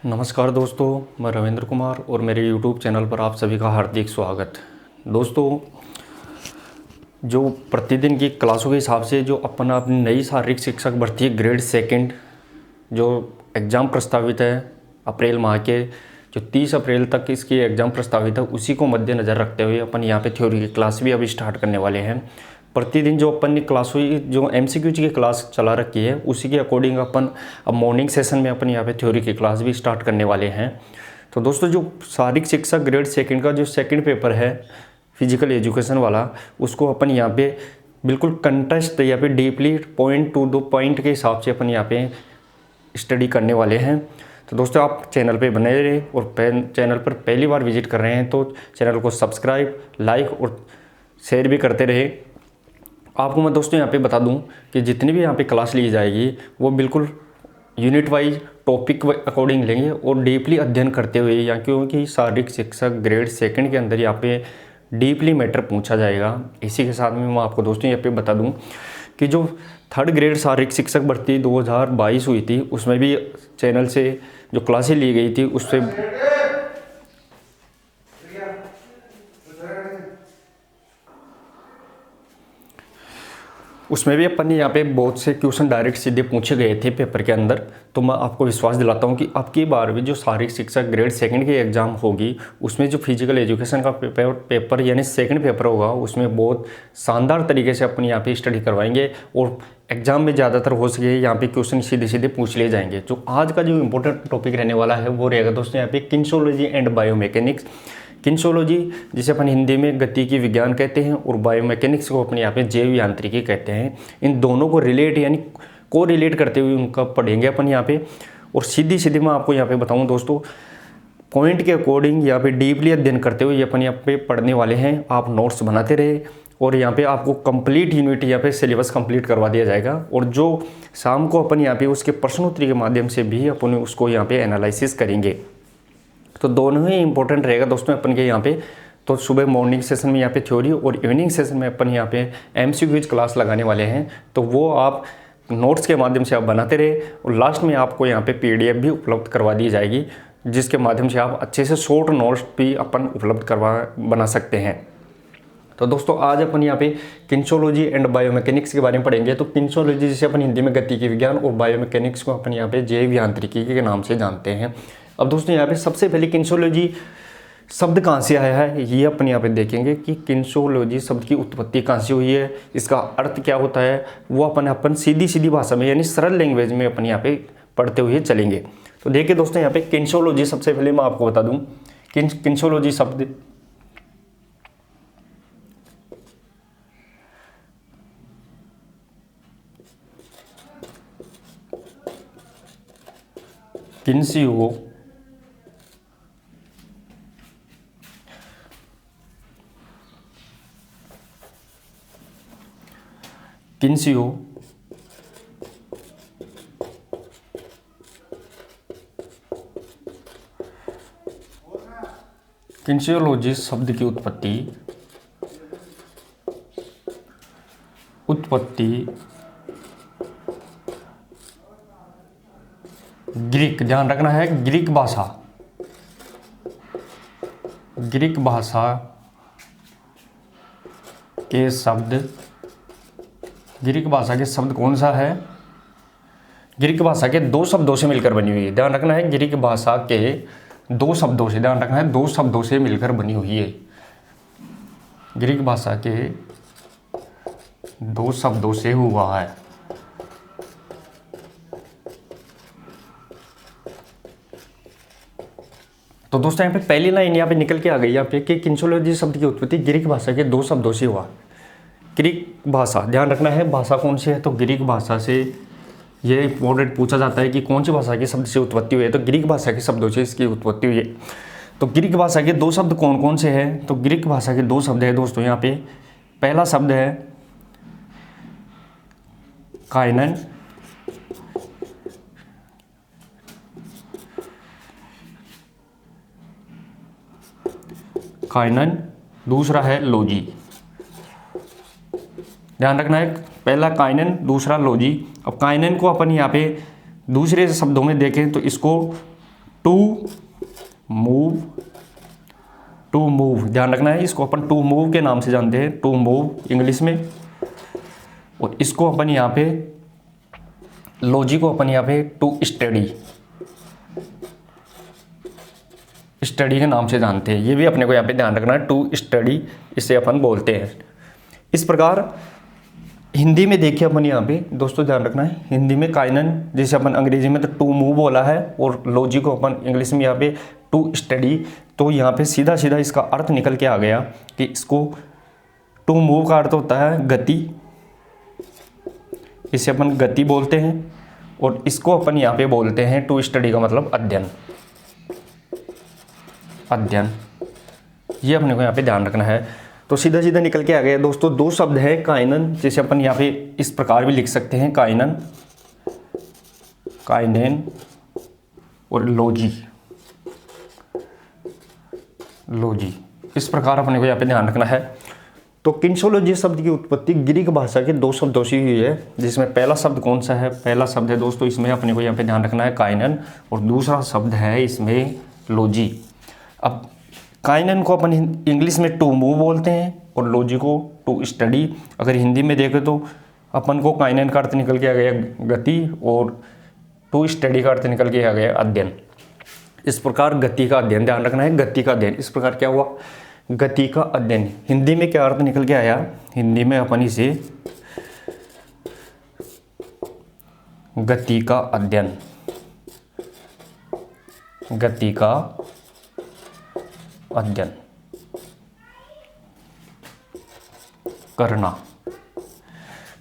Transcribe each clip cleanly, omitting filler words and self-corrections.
नमस्कार दोस्तों, मैं रविंद्र कुमार और मेरे YouTube चैनल पर आप सभी का हार्दिक स्वागत। दोस्तों, जो प्रतिदिन की क्लासों के हिसाब से जो अपनी नई शारीरिक शिक्षक भर्ती है ग्रेड सेकंड जो एग्ज़ाम प्रस्तावित है अप्रैल माह के, जो 30 अप्रैल तक इसकी एग्ज़ाम प्रस्तावित है, उसी को मद्देनज़र रखते हुए अपन यहाँ पे थ्योरी की क्लास भी अभी स्टार्ट करने वाले हैं। प्रतिदिन जो अपन ने क्लास हुई, जो MCQ की क्लास चला रखी है, उसी के अकॉर्डिंग अपन अब मॉर्निंग सेशन में अपन यहाँ पे थ्योरी की क्लास भी स्टार्ट करने वाले हैं। तो दोस्तों, जो शारीरिक शिक्षा ग्रेड सेकंड का जो सेकंड पेपर है फिजिकल एजुकेशन वाला, उसको अपन यहाँ पे बिल्कुल कंटेस्ट यहाँ पे डीपली पॉइंट टू दो पॉइंट के हिसाब से अपन यहाँ पे स्टडी करने वाले हैं। तो दोस्तों, आप चैनल पे बने रहे और चैनल पर पहली बार विजिट कर रहे हैं तो चैनल को सब्सक्राइब, लाइक और शेयर भी करते रहे। आपको मैं दोस्तों यहाँ पे बता दूं कि जितनी भी यहाँ पे क्लास ली जाएगी वो बिल्कुल यूनिट वाइज टॉपिक अकॉर्डिंग लेंगे और डीपली अध्ययन करते हुए, या क्योंकि शारीरिक शिक्षा ग्रेड सेकंड के अंदर यहाँ पे डीपली मैटर पूछा जाएगा। इसी के साथ में मैं आपको दोस्तों यहाँ पे बता दूं कि जो थर्ड ग्रेड शारीरिक शिक्षक भर्ती 2022 हुई थी, उसमें भी चैनल से जो क्लासें ली गई थी उसमें भी अपन ने यहाँ पे बहुत से क्वेश्चन डायरेक्ट सीधे पूछे गए थे पेपर के अंदर। तो मैं आपको विश्वास दिलाता हूँ कि अब की बार भी जो शारीरिक शिक्षा ग्रेड सेकंड की एग्ज़ाम होगी, उसमें जो फिजिकल एजुकेशन का पेपर यानी सेकंड पेपर होगा, उसमें बहुत शानदार तरीके से अपन यहाँ पे स्टडी करवाएंगे और एग्जाम में ज़्यादातर हो सके यहाँ पे क्वेश्चन सीधे सीधे पूछ लिए जाएंगे। जो आज का जो इम्पोर्टेंट टॉपिक रहने वाला है वो रहेगा दोस्तों यहाँ पे किन्सोलॉजी एंड बायोमैकेनिक्स। किन्सोलॉजी जिसे अपन हिंदी में गतिकी विज्ञान कहते हैं और बायोमैकेनिक्स को अपने यहाँ पे जैव यांत्रिकी कहते हैं। इन दोनों को रिलेट यानी को रिलेट करते हुए उनका पढ़ेंगे अपन यहाँ पे। और सीधी सीधी मैं आपको यहाँ पे बताऊँ दोस्तों, पॉइंट के अकॉर्डिंग यहाँ पे डीपली अध्ययन करते हुए अपन यहाँ पे पढ़ने वाले हैं। आप नोट्स बनाते रहे और यहाँ पे आपको कंप्लीट यूनिट यहाँ पे सिलेबस कंप्लीट करवा दिया जाएगा। और जो शाम को अपन यहाँ पे उसके प्रश्नोत्तरी के माध्यम से भी अपन उसको यहाँ पे एनालिसिस करेंगे। तो दोनों ही इंपॉर्टेंट रहेगा दोस्तों अपन के यहाँ पे। तो सुबह मॉर्निंग सेशन में यहाँ पे थ्योरी और इवनिंग सेशन में अपन यहाँ पे MCQ क्लास लगाने वाले हैं। तो वो आप नोट्स के माध्यम से आप बनाते रहे और लास्ट में आपको यहाँ पे PDF भी उपलब्ध करवा दी जाएगी, जिसके माध्यम से आप अच्छे से शॉर्ट नोट्स भी अपन उपलब्ध बना सकते हैं। तो दोस्तों, आज अपन यहाँ पे किन्सोलॉजी एंड बायोमैकेनिक्स के बारे में पढ़ेंगे। तो किन्सोलॉजी जिसे अपन हिंदी में गतिकी विज्ञान और बायोमैकेनिक्स को अपन यहाँ पे जैव यांत्रिकी के नाम से जानते हैं। अब दोस्तों, यहाँ पे सबसे पहले किन्सोलॉजी शब्द कहाँ से आया है ये अपन यहाँ पे देखेंगे कि किन्सोलॉजी शब्द की उत्पत्ति कहाँ से हुई है, इसका अर्थ क्या होता है, वो अपन सीधी सीधी भाषा में यानी सरल लैंग्वेज में अपन यहाँ पे पढ़ते हुए चलेंगे। तो देखिए दोस्तों, यहाँ पे किन्सोलॉजी सबसे पहले मैं आपको बता दूँ किन्सोलॉजी शब्द किन्सियोलॉजी शब्द की उत्पत्ति ग्रीक, ध्यान रखना है, ग्रीक भाषा के शब्द कौन सा है? ग्रीक भाषा के दो शब्दों से मिलकर बनी हुई है। ध्यान रखना है, ग्रीक भाषा के दो शब्दों से, ध्यान रखना है, दो शब्दों से मिलकर बनी हुई है। ग्रीक भाषा के दो शब्दों से हुआ है। तो दोस्तों, यहाँ पे पहली लाइन यहाँ पे निकल के आ गई यहाँ पे कि किन्सोलॉजी शब्द की उत्पत्ति ग्रीक भाषा के दो शब्दों से हुआ। ग्रीक भाषा, ध्यान रखना है, भाषा कौन सी है? तो ग्रीक भाषा से ये इंपॉर्टेंट पूछा जाता है कि कौन सी भाषा के शब्द से उत्पत्ति हुई है। तो ग्रीक भाषा के शब्दों से इसकी उत्पत्ति हुई है। तो ग्रीक भाषा के दो शब्द कौन कौन से हैं? तो ग्रीक भाषा के दो शब्द है दोस्तों यहाँ पे। पहला शब्द है काइनन, दूसरा है लॉजी। ध्यान रखना है, पहला काइनन, दूसरा लॉजी। अब काइनन को अपन यहाँ पे दूसरे शब्दों में देखें तो इसको टू मूव, टू मूव ध्यान रखना है, इसको अपन टू मूव के नाम से जानते हैं, टू मूव इंग्लिश में। और इसको अपन यहाँ पे लॉजी को अपन यहाँ पे टू स्टडी, स्टडी के नाम से जानते हैं। ये भी अपने को यहाँ पे ध्यान रखना है, टू स्टडी इसे अपन बोलते हैं। इस प्रकार हिंदी में देखिए अपन यहाँ पे दोस्तों ध्यान रखना है, हिंदी में काइनन जैसे अपन अंग्रेजी में तो टू मूव बोला है और लॉजी को अपन इंग्लिश में यहाँ पे टू स्टडी, तो यहाँ पे सीधा सीधा इसका अर्थ निकल के आ गया कि इसको टू मूव का अर्थ होता है गति, इसे अपन गति बोलते हैं। और इसको अपन यहाँ पे बोलते हैं टू स्टडी का मतलब अध्ययन, अध्ययन। ये अपने को यहाँ पे ध्यान रखना है। तो सीधा सीधा निकल के आ गया दोस्तों, दो शब्द है काइनन, जैसे अपन यहाँ पे इस प्रकार भी लिख सकते हैं काइनन, काइनेन और लॉजी, लॉजी। इस प्रकार अपने को यहाँ पे ध्यान रखना है। तो किन्शोलॉजी शब्द की उत्पत्ति ग्रीक भाषा के दो शब्दों से हुई है, जिसमें पहला शब्द कौन सा है, पहला शब्द है दोस्तों इसमें अपने को यहाँ पे ध्यान रखना है काइनन, और दूसरा शब्द है इसमें लॉजी। अब काइनन को अपन इंग्लिश में टू मूव बोलते हैं और लॉजी को टू स्टडी। अगर हिंदी में देखें तो अपन को काइनन का अर्थ निकल के आ गया गति और टू स्टडी का अर्थ निकल के आ गया अध्ययन। इस प्रकार गति का अध्ययन ध्यान रखना है, गति का अध्ययन। इस प्रकार क्या हुआ, गति का अध्ययन। हिंदी में क्या अर्थ निकल के आया, हिंदी में अपन इसे गति का अध्ययन, गति का अध्ययन करना।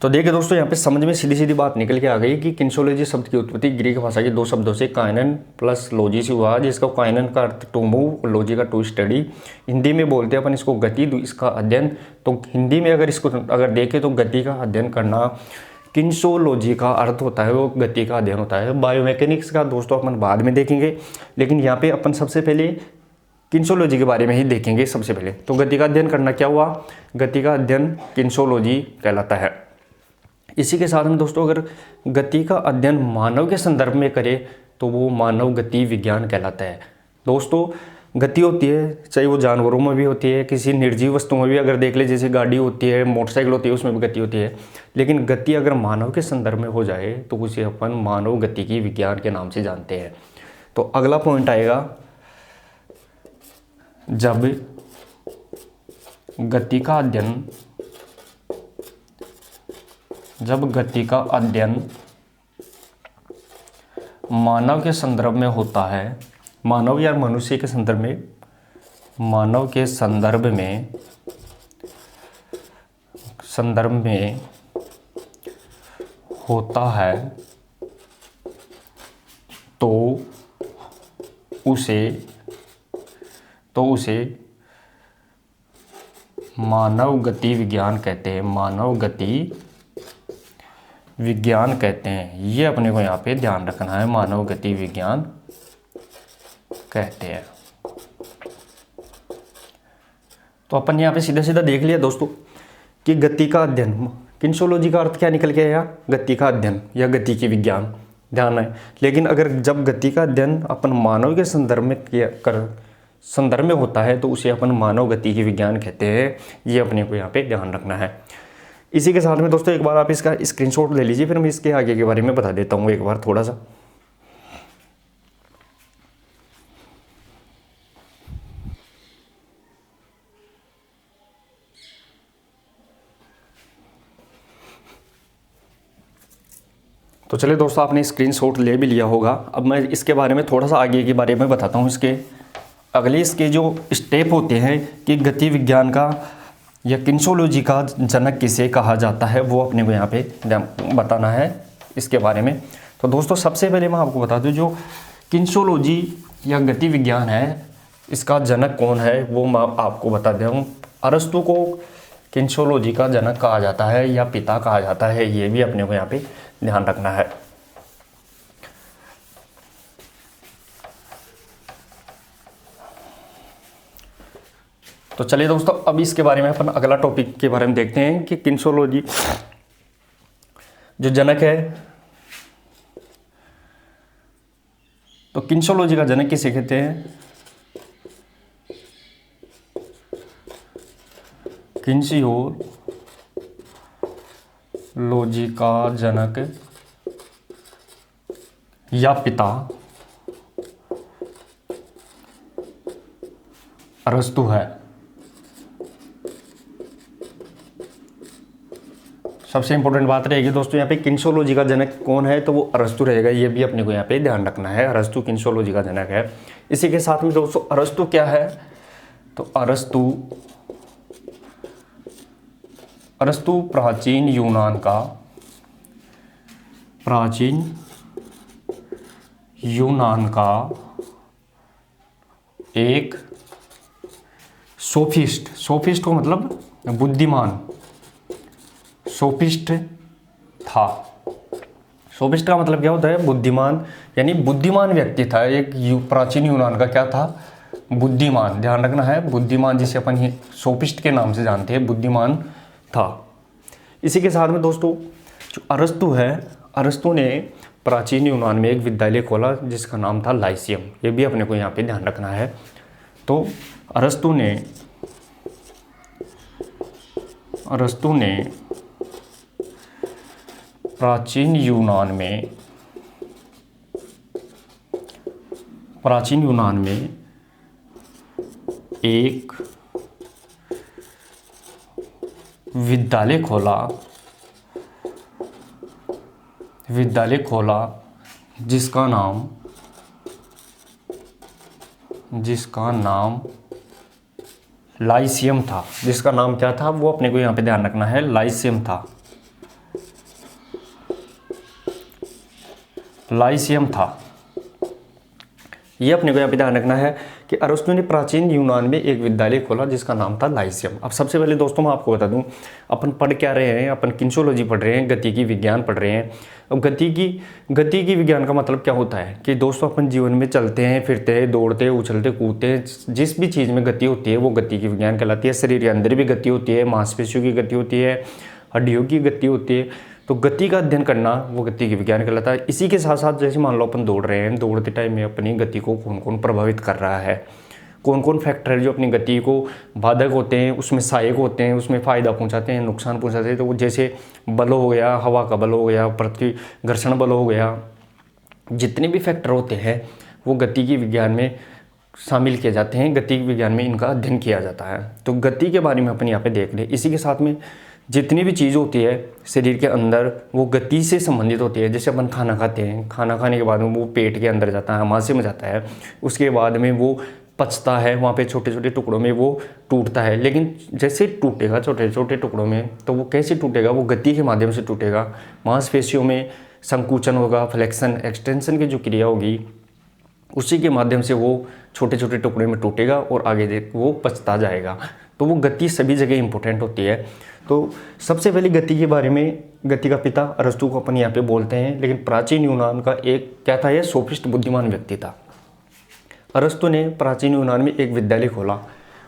तो देखिए दोस्तों यहाँ पे समझ में सीधी सीधी बात निकल के आ गई कि किन्शोलॉजी शब्द की उत्पत्ति ग्रीक भाषा के दो शब्दों से काइनन प्लस लॉजी से हुआ, जिसका काइनन का अर्थ टू मूव और लॉजी का टू स्टडी। हिंदी में बोलते हैं अपन इसको गति, इसका अध्ययन। तो हिंदी में अगर इसको अगर देखें तो गति का अध्ययन करना, किन्शोलॉजी का अर्थ होता है वो गति का अध्ययन होता है। बायोमैकेनिक्स का दोस्तों अपन बाद में देखेंगे, लेकिन यहाँ पे अपन सबसे पहले किन्शोलॉजी के बारे में ही देखेंगे सबसे पहले। तो गति का अध्ययन करना क्या हुआ, गति का अध्ययन किन्शोलॉजी कहलाता है। इसी के साथ में दोस्तों अगर गति का अध्ययन मानव के संदर्भ में करें तो वो मानव गति विज्ञान कहलाता है। दोस्तों गति होती है, चाहे वो जानवरों में भी होती है, किसी निर्जीव वस्तु में भी अगर देख ले, जैसे गाड़ी होती है, मोटरसाइकिल होती है, उसमें भी गति होती है। लेकिन गति अगर मानव के संदर्भ में हो जाए तो उसे अपन मानव गति की विज्ञान के नाम से जानते हैं। तो अगला पॉइंट आएगा, जब गति का अध्ययन, जब गति का अध्ययन मानव के संदर्भ में होता है, मानव या मनुष्य के संदर्भ में, मानव के संदर्भ में होता है तो उसे मानव गति विज्ञान कहते हैं, मानव गति विज्ञान कहते हैं। ये अपने को यहाँ पे ध्यान रखना है, मानव गति विज्ञान कहते हैं। तो अपन यहाँ पे सीधा सीधा देख लिया दोस्तों कि गति का अध्ययन, किन्शोलॉजी का अर्थ क्या निकल के आया, गति का अध्ययन या गति की विज्ञान, ध्यान है। लेकिन अगर जब गति का अध्ययन अपन मानव के संदर्भ में होता है तो उसे अपन मानव गति की विज्ञान कहते हैं। ये अपने को यहाँ पे ध्यान रखना है। इसी के साथ में दोस्तों एक बार आप इसका स्क्रीनशॉट ले लीजिए, फिर मैं इसके आगे के बारे में बता देता हूँ एक बार थोड़ा सा। तो चलिए दोस्तों आपने स्क्रीनशॉट ले भी लिया होगा। अब मैं इसके बारे में थोड़ा सा आगे के बारे में बताता हूँ। इसके अगले इसके जो स्टेप होते हैं कि गति विज्ञान का या किन्शोलॉजी का जनक किसे कहा जाता है, वो अपने को यहाँ पे बताना है इसके बारे में। तो दोस्तों सबसे पहले मैं आपको बता दूँ, जो किन्शोलॉजी या गति विज्ञान है इसका जनक कौन है वो मैं आपको बता दे रहा हूँ। अरस्तु को किन्शोलॉजी का जनक कहा जाता है या पिता कहा जाता है, ये भी अपने को यहाँ पे ध्यान रखना है। तो चलिए दोस्तों अब इसके बारे में अपन अगला टॉपिक के बारे में देखते हैं कि किन्शोलॉजी जो जनक है, तो किन्सियोलॉजी का जनक किसे कहते हैं? किन्सियोलॉजी का जनक या पिता अरस्तु है। सबसे इंपॉर्टेंट बात रहेगी दोस्तों यहाँ पे किन्सियोलॉजी का जनक कौन है, तो वो अरस्तु रहेगा। ये भी अपने को यहाँ पे ध्यान रखना है, अरस्तु किन्सियोलॉजी का जनक है। इसी के साथ में दोस्तों अरस्तु क्या है, तो अरस्तु प्राचीन यूनान का एक सोफिस्ट को मतलब बुद्धिमान, सोफिस्ट था। सोफिस्ट का मतलब क्या होता है? बुद्धिमान, यानी बुद्धिमान व्यक्ति था। एक प्राचीन यूनान का क्या था? बुद्धिमान। ध्यान रखना है, बुद्धिमान, जिसे अपन सोफिस्ट के नाम से जानते हैं, बुद्धिमान था। इसी के साथ में दोस्तों जो अरस्तु है, अरस्तु ने प्राचीन यूनान में एक विद्यालय खोला जिसका नाम था लाइसियम। ये भी अपने को यहाँ पे ध्यान रखना है। तो अरस्तु ने प्राचीन यूनान में एक विद्यालय खोला जिसका नाम लाइसियम था। जिसका नाम क्या था, वो अपने को यहाँ पे ध्यान रखना है, लाइसियम था। ये अपने को यहाँ पे ध्यान रखना है कि अरस्तु ने प्राचीन यूनान में एक विद्यालय खोला जिसका नाम था लाइसियम। अब सबसे पहले दोस्तों मैं आपको बता दूं, अपन पढ़ क्या रहे हैं, अपन किन्सियोलॉजी पढ़ रहे हैं, गतिकी विज्ञान पढ़ रहे हैं। अब गतिकी विज्ञान का मतलब क्या होता है कि दोस्तों अपन जीवन में चलते हैं, फिरते हैं, दौड़ते हैं, उछलते कूदते हैं, जिस भी चीज़ में गति होती है वो गतिकी विज्ञान कहलाती है। शरीर के अंदर भी गति होती है, मांसपेशियों की गति होती है, हड्डियों की गति होती है। तो गति का अध्ययन करना वो गति की विज्ञान कहलाता है। इसी के साथ साथ जैसे मान लो अपन दौड़ रहे हैं, दौड़ते टाइम में अपनी गति को कौन कौन प्रभावित कर रहा है, कौन कौन फैक्टर है जो अपनी गति को बाधक होते हैं, उसमें सहायक होते हैं, उसमें फ़ायदा पहुंचाते हैं, नुकसान पहुंचाते हैं। तो वो जैसे बल हो गया, हवा का बल हो गया, पृथ्वी घर्षण बल हो गया, जितने भी फैक्टर होते हैं वो गति की विज्ञान में शामिल किए जाते हैं, गति विज्ञान में इनका अध्ययन किया जाता है। तो गति के बारे में अपन यहाँ पे देख लें। इसी के साथ में जितनी भी चीज़ होती है शरीर के अंदर वो गति से संबंधित होती है। जैसे अपन खाना खाते हैं, खाना खाने के बाद में वो पेट के अंदर जाता है, आमाशय में जाता है, उसके बाद में वो पचता है, वहाँ पे छोटे छोटे टुकड़ों में वो टूटता है। लेकिन जैसे टूटेगा छोटे छोटे टुकड़ों में, तो वो कैसे टूटेगा, वो गति के माध्यम से टूटेगा। मांसपेशियों में संकुचन होगा, फ्लेक्शन एक्सटेंशन की जो क्रिया होगी उसी के माध्यम से वो छोटे छोटे टुकड़े में टूटेगा और आगे वो पचता जाएगा। तो वो गति सभी जगह इंपॉर्टेंट होती है। तो सबसे पहले गति के बारे में, गति का पिता अरस्तु को अपन यहाँ पे बोलते हैं। लेकिन प्राचीन यूनान का एक क्या था, ये सोफिस्ट बुद्धिमान व्यक्ति था। अरस्तु ने प्राचीन यूनान में एक विद्यालय खोला,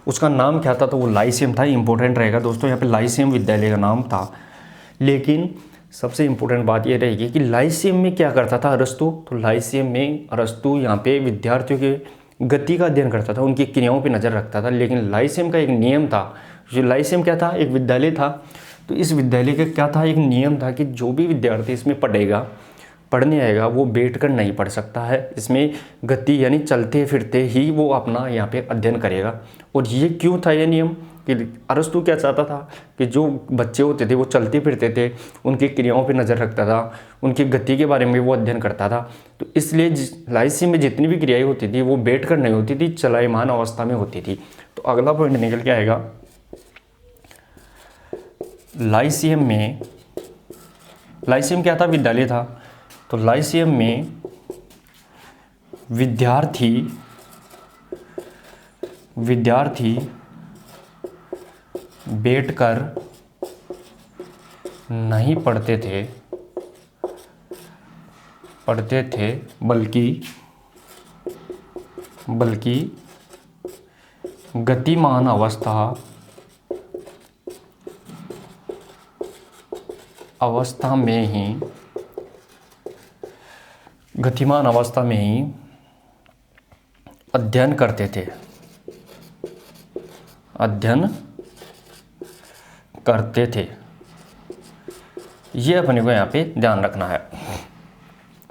उसका नाम क्या था, तो वो लाइसियम था। इंपॉर्टेंट रहेगा दोस्तों, यहाँ पे लाइसियम विद्यालय का नाम था। लेकिन सबसे इंपॉर्टेंट बात ये रहेगी कि लाइसियम में क्या करता था अरस्तु, तो लाइसियम में अरस्तु यहाँ पे विद्यार्थियों के गति का अध्ययन करता था, उनकी क्रियाओं पे नज़र रखता था। लेकिन लाइसियम का एक नियम था, जो लाइसियम क्या था, एक विद्यालय था। तो इस विद्यालय का क्या था, एक नियम था कि जो भी विद्यार्थी इसमें पढ़ने आएगा वो बैठकर नहीं पढ़ सकता है। इसमें गति यानी चलते फिरते ही वो अपना यहाँ पे अध्ययन करेगा। और ये क्यों था ये नियम, कि अरस्तु क्या चाहता था कि जो बच्चे होते थे वो चलते फिरते थे, उनकी क्रियाओं पे नज़र रखता था, उनकी गति के बारे में वो अध्ययन करता था। तो इसलिए लाइसियम में जितनी भी क्रियाएं होती थी वो बैठकर नहीं होती थी, चलायमान अवस्था में होती थी। तो अगला पॉइंट निकल के आएगा, लाइसियम क्या था, विद्यालय था। तो लाइसियम में विद्यार्थी बैठकर नहीं पढ़ते थे, बल्कि गतिमान अवस्था में ही अध्ययन करते थे, अध्ययन करते थे, ये अपने को यहाँ पे ध्यान रखना है।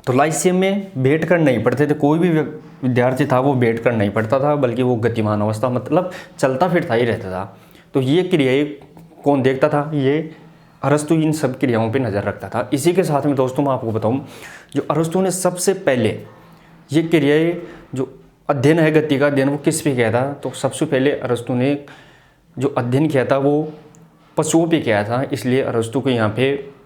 तो लाइसियम में बैठ कर नहीं पढ़ते थे, कोई भी विद्यार्थी था वो बैठ कर नहीं पढ़ता था, बल्कि वो गतिमान अवस्था मतलब चलता फिरता ही रहता था। तो ये क्रियाएं कौन देखता था? ये अरस्तु इन सब क्रियाओं पे नज़र रखता था। इसी के साथ में दोस्तों मैं आपको बताऊं, जो अरस्तु ने सबसे पहले ये क्रियाएं, जो अध्ययन है गति का अध्ययन, वो किस पे किया था? तो सबसे पहले अरस्तु ने जो अध्ययन किया था वो पशुओं पे किया था। इसलिए अरस्तु को यहाँ पे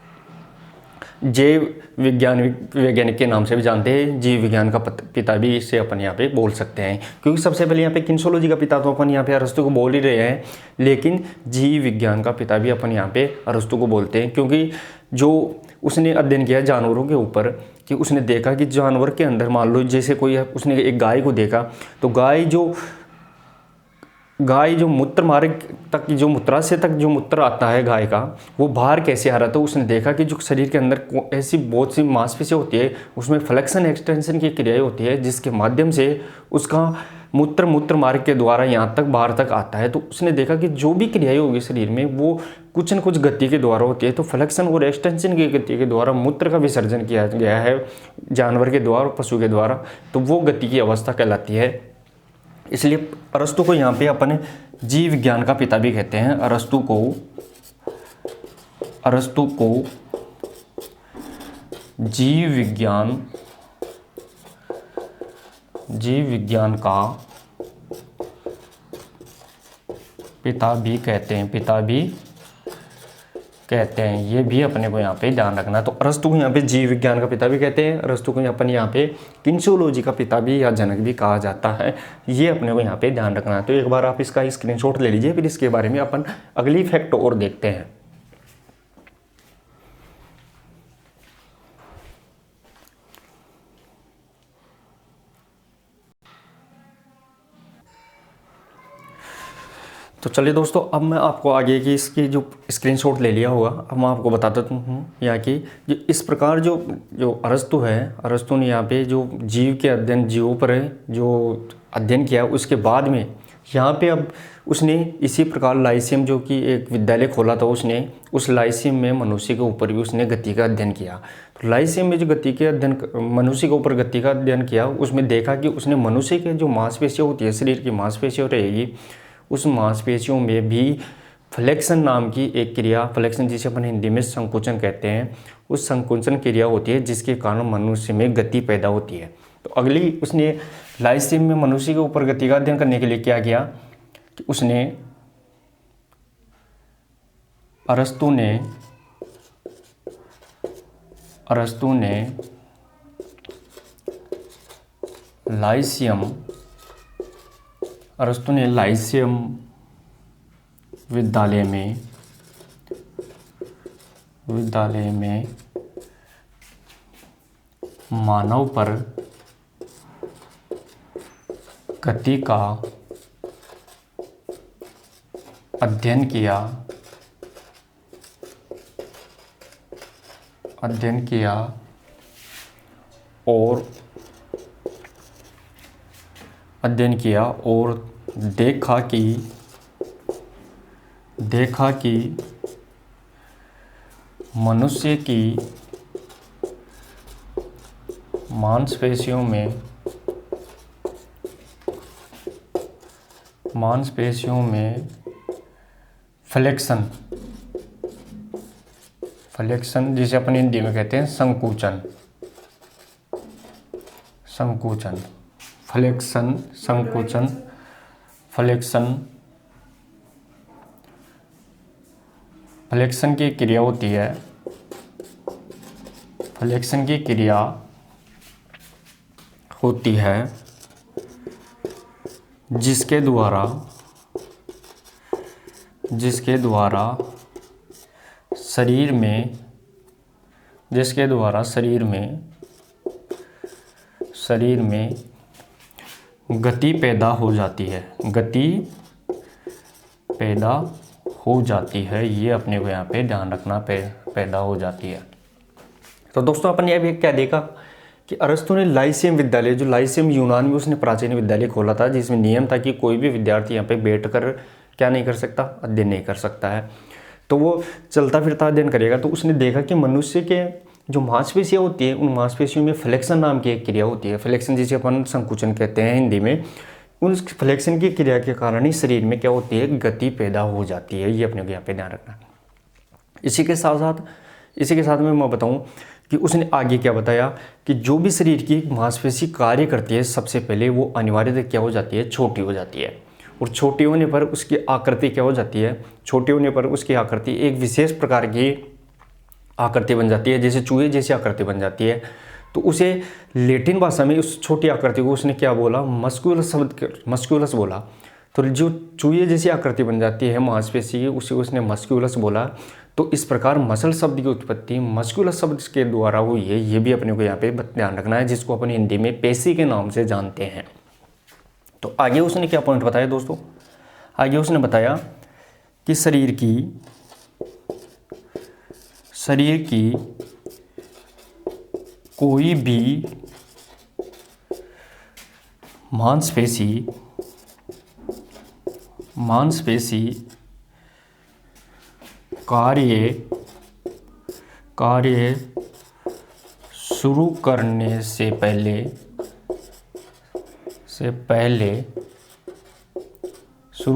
जैव वैज्ञानिक के नाम से भी जानते हैं, जीव विज्ञान का पिता भी इसे अपन यहाँ पे बोल सकते हैं, क्योंकि सबसे पहले यहाँ पे किन्सोलॉजी का पिता तो अपन यहाँ पे अरस्तु को बोल ही रहे हैं, लेकिन जीव विज्ञान का पिता भी अपन यहाँ पे अरस्तु को बोलते हैं, क्योंकि जो उसने अध्ययन किया जानवरों के ऊपर, कि उसने देखा कि जानवर के अंदर, मान लो जैसे कोई, उसने एक गाय को देखा, तो गाय जो मूत्र मार्ग तक, जो मूत्राशय तक जो मूत्र आता है गाय का, वो बाहर कैसे आ रहा था। उसने देखा कि जो शरीर के अंदर ऐसी बहुत सी मांसपेशियाँ होती है, उसमें फ्लेक्शन एक्सटेंशन की क्रियाएं होती है, जिसके माध्यम से उसका मूत्र मार्ग के द्वारा यहाँ तक बाहर तक आता है। तो उसने देखा कि जो भी क्रियाएं होगी शरीर में, वो कुछ न कुछ गति के द्वारा होती है। तो फ्लेक्शन और एक्सटेंशन की गति के द्वारा मूत्र का विसर्जन किया गया है जानवर के द्वारा, पशु के द्वारा, तो वो गति की अवस्था कहलाती है। इसलिए अरस्तु को यहाँ पे अपने जीव विज्ञान का पिता भी कहते हैं। अरस्तु को जीव विज्ञान का पिता भी कहते हैं, ये भी अपने को यहाँ पे ध्यान रखना है। तो अरस्तु को यहाँ पे जीव विज्ञान का पिता भी कहते हैं, अरस्तु को अपन यहाँ पे किन्सोलॉजी का पिता भी या जनक भी कहा जाता है, ये अपने को यहाँ पे ध्यान रखना है। तो एक बार आप इसका स्क्रीनशॉट ले लीजिए, फिर इसके बारे में अपन अगली फैक्ट और देखते हैं। तो चलिए दोस्तों, अब मैं आपको आगे की इसकी जो स्क्रीनशॉट ले लिया होगा, अब मैं आपको बता देता हूँ यहाँ की जो इस प्रकार जो अरस्तु है, अरस्तु ने यहाँ पे जो जीव के अध्ययन, जीवों पर जो अध्ययन किया, उसके बाद में यहाँ पे अब उसने इसी प्रकार लाइसियम जो कि एक विद्यालय खोला था, उसने उस लाइसियम में मनुष्य के ऊपर भी उसने गति का अध्ययन किया। तो लाइसियम में जो गति के अध्ययन, मनुष्य के ऊपर गति का अध्ययन किया, उसमें देखा कि उसने मनुष्य के जो मांसपेशियाँ होती है, शरीर की मांसपेशियाँ रहेगी, उस मांसपेशियों में भी फ्लेक्शन नाम की एक क्रिया, फ्लेक्शन जिसे अपन हिंदी में संकुचन कहते हैं, उस संकुचन क्रिया होती है, जिसके कारण मनुष्य में गति पैदा होती है। तो अगली उसने लाइसियम में मनुष्य के ऊपर गति का अध्ययन करने के लिए क्या किया कि उसने अरस्तु ने लाइसियम विद्यालय में मानव पर गति का अध्ययन किया और देखा कि मनुष्य की मांसपेशियों में फ्लेक्शन जिसे अपन हिंदी में कहते हैं संकुचन, फ्लेक्शन की क्रिया होती है। फ्लेक्शन की क्रिया होती है जिसके द्वारा शरीर में गति पैदा हो जाती है, ये अपने को यहाँ पे ध्यान रखना, पैदा हो जाती है। तो दोस्तों अपन ये भी क्या देखा कि अरस्तु ने लाइसियम विद्यालय, जो लाइसियम यूनान में उसने प्राचीन विद्यालय खोला था, जिसमें नियम था कि कोई भी विद्यार्थी यहाँ पे बैठकर क्या नहीं कर सकता, अध्ययन नहीं कर सकता है। तो वो चलता फिरता अध्ययन करेगा। तो उसने देखा कि मनुष्य के जो मांसपेशियाँ होती है, उन मांसपेशियों में फ्लेक्शन नाम की एक क्रिया होती है। फ्लेक्शन जिसे अपन संकुचन कहते हैं हिंदी में। उस फ्लेक्शन की क्रिया के कारण ही शरीर में क्या होती है, गति पैदा हो जाती है। ये अपने को यहाँ पे ध्यान रखना। इसी के साथ में मैं बताऊं कि उसने आगे क्या बताया कि जो भी शरीर की मांसपेशी कार्य करती है, सबसे पहले वो अनिवार्यतः क्या हो जाती है, छोटी हो जाती है। और छोटी होने पर उसकी आकृति क्या हो जाती है, छोटी होने पर उसकी आकृति एक विशेष प्रकार की आकृति बन जाती है, जैसे चूहे जैसी आकृति बन जाती है। तो उसे लैटिन भाषा में उस छोटी आकृति को उसने क्या बोला, मस्कुलस बोला। तो जो चूहे जैसी आकृति बन जाती है मांसपेशी की, उसे उसने मस्कुलस बोला। तो इस प्रकार मसल शब्द की उत्पत्ति मस्कुलस शब्द के द्वारा हुई है। ये भी अपने को यहाँ पे ध्यान रखना है, जिसको अपन हिंदी में पेशी के नाम से जानते हैं। तो आगे उसने क्या पॉइंट बताया दोस्तों, आगे उसने बताया कि शरीर की कोई भी मांसपेशी कार्य शुरू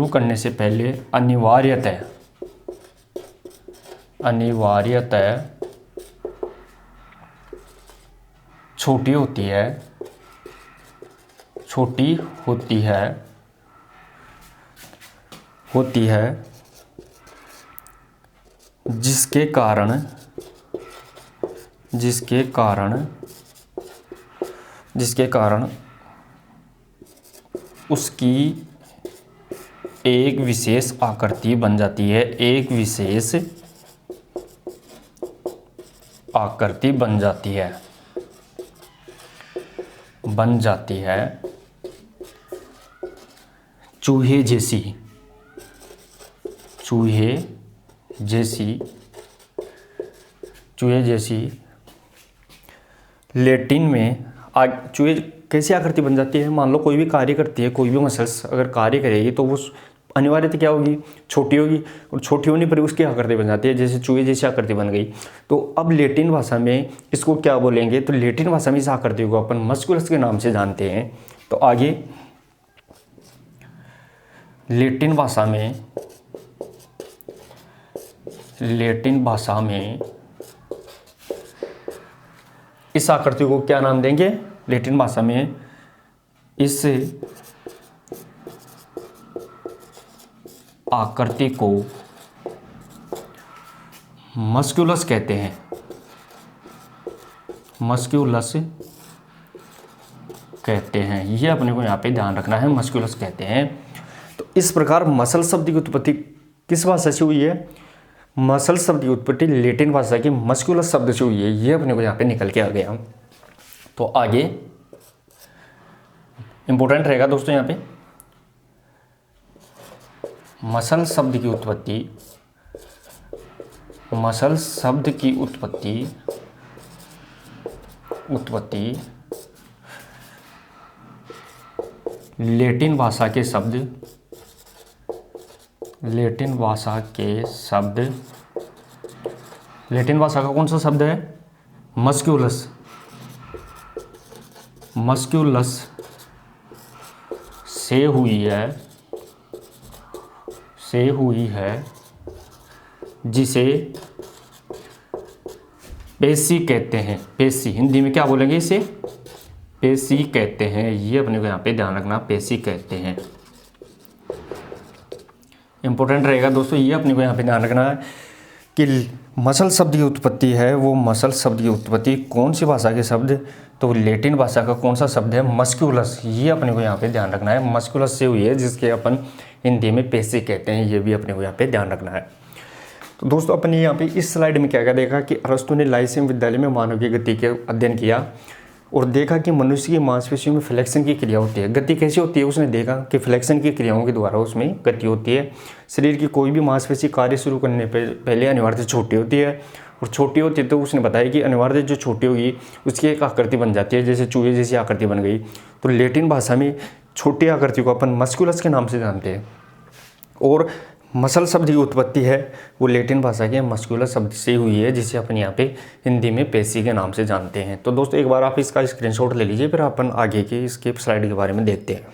करने से पहले अनिवार्यतः छोटी होती है, जिसके कारण उसकी एक विशेष आकृति बन जाती है, एक विशेष आकृति बन जाती है चूहे जैसी। लैटिन में चूहे कैसी आकृति बन जाती है, मान लो कोई भी कार्य करती है, कोई भी मसल्स अगर कार्य करेगी तो वो अनिवार्यतः क्या होगी, छोटी होगी। और छोटी होने पर उसकी आकृति बन जाती है, जैसे चूहे जैसी आकृति बन गई। तो अब लैटिन भाषा में इसको क्या बोलेंगे, तो लैटिन भाषा में इस आकृति को अपन मस्कुलस के नाम से जानते हैं। तो आगे लैटिन भाषा में इस आकृति को क्या नाम देंगे, लैटिन भाषा में इस आकृति को मस्कुलस कहते हैं, ये अपने को यहाँ पे ध्यान रखना है, मस्कुलस कहते हैं। तो इस प्रकार मसल शब्द की उत्पत्ति किस भाषा से हुई है, मसल शब्द की उत्पत्ति लैटिन भाषा की मस्कुलस शब्द से हुई है। ये अपने को यहाँ पे निकल के आ गया। तो आगे इंपॉर्टेंट रहेगा दोस्तों यहाँ पे मसल शब्द की उत्पत्ति लैटिन भाषा के शब्द लैटिन भाषा का कौन सा शब्द है, मस्कुलस से हुई है, जिसे पेशी कहते हैं। पेशी हिंदी में क्या बोलेंगे, इसे पेशी कहते हैं। ये अपने को यहाँ पे ध्यान रखना, पेशी कहते हैं। इंपॉर्टेंट रहेगा दोस्तों, ये अपने को यहाँ पे ध्यान रखना है कि मसल शब्द की उत्पत्ति है, वो मसल शब्द की उत्पत्ति कौन सी भाषा के शब्द, तो लैटिन भाषा का कौन सा शब्द है, मस्कुलस। ये अपने को यहाँ पे ध्यान रखना है, मस्कुलस से हुई है, जिसके अपन हिंदी में पेशी कहते हैं। ये भी अपने को यहाँ पे ध्यान रखना है। तो दोस्तों अपन यहाँ पे इस स्लाइड में क्या क्या देखा कि अरस्तु ने लाइसियम विद्यालय में मानव की गति के अध्ययन किया और देखा कि मनुष्य की मांसपेशियों में फ्लेक्शन की क्रिया होती है। गति कैसी होती है, उसने देखा कि फ्लेक्शन की क्रियाओं के द्वारा उसमें गति होती है। शरीर की कोई भी मांसपेशी कार्य शुरू करने पर पहले अनिवार्य छोटी होती है और छोटी होती है तो उसने बताया कि अनिवार्य जो छोटी होगी उसकी एक आकृति बन जाती है, जैसे चूहे जैसी आकृति बन गई। तो लैटिन भाषा में छोटी आकृति को अपन मस्कुलस के नाम से जानते हैं, और मसल शब्द की उत्पत्ति है वो लैटिन भाषा के मस्कुलस शब्द से हुई है, जिसे अपन यहाँ पे हिंदी में पेशी के नाम से जानते हैं। तो दोस्तों एक बार आप इसका स्क्रीनशॉट ले लीजिए, फिर अपन आगे के इसके स्लाइड के बारे में देखते हैं।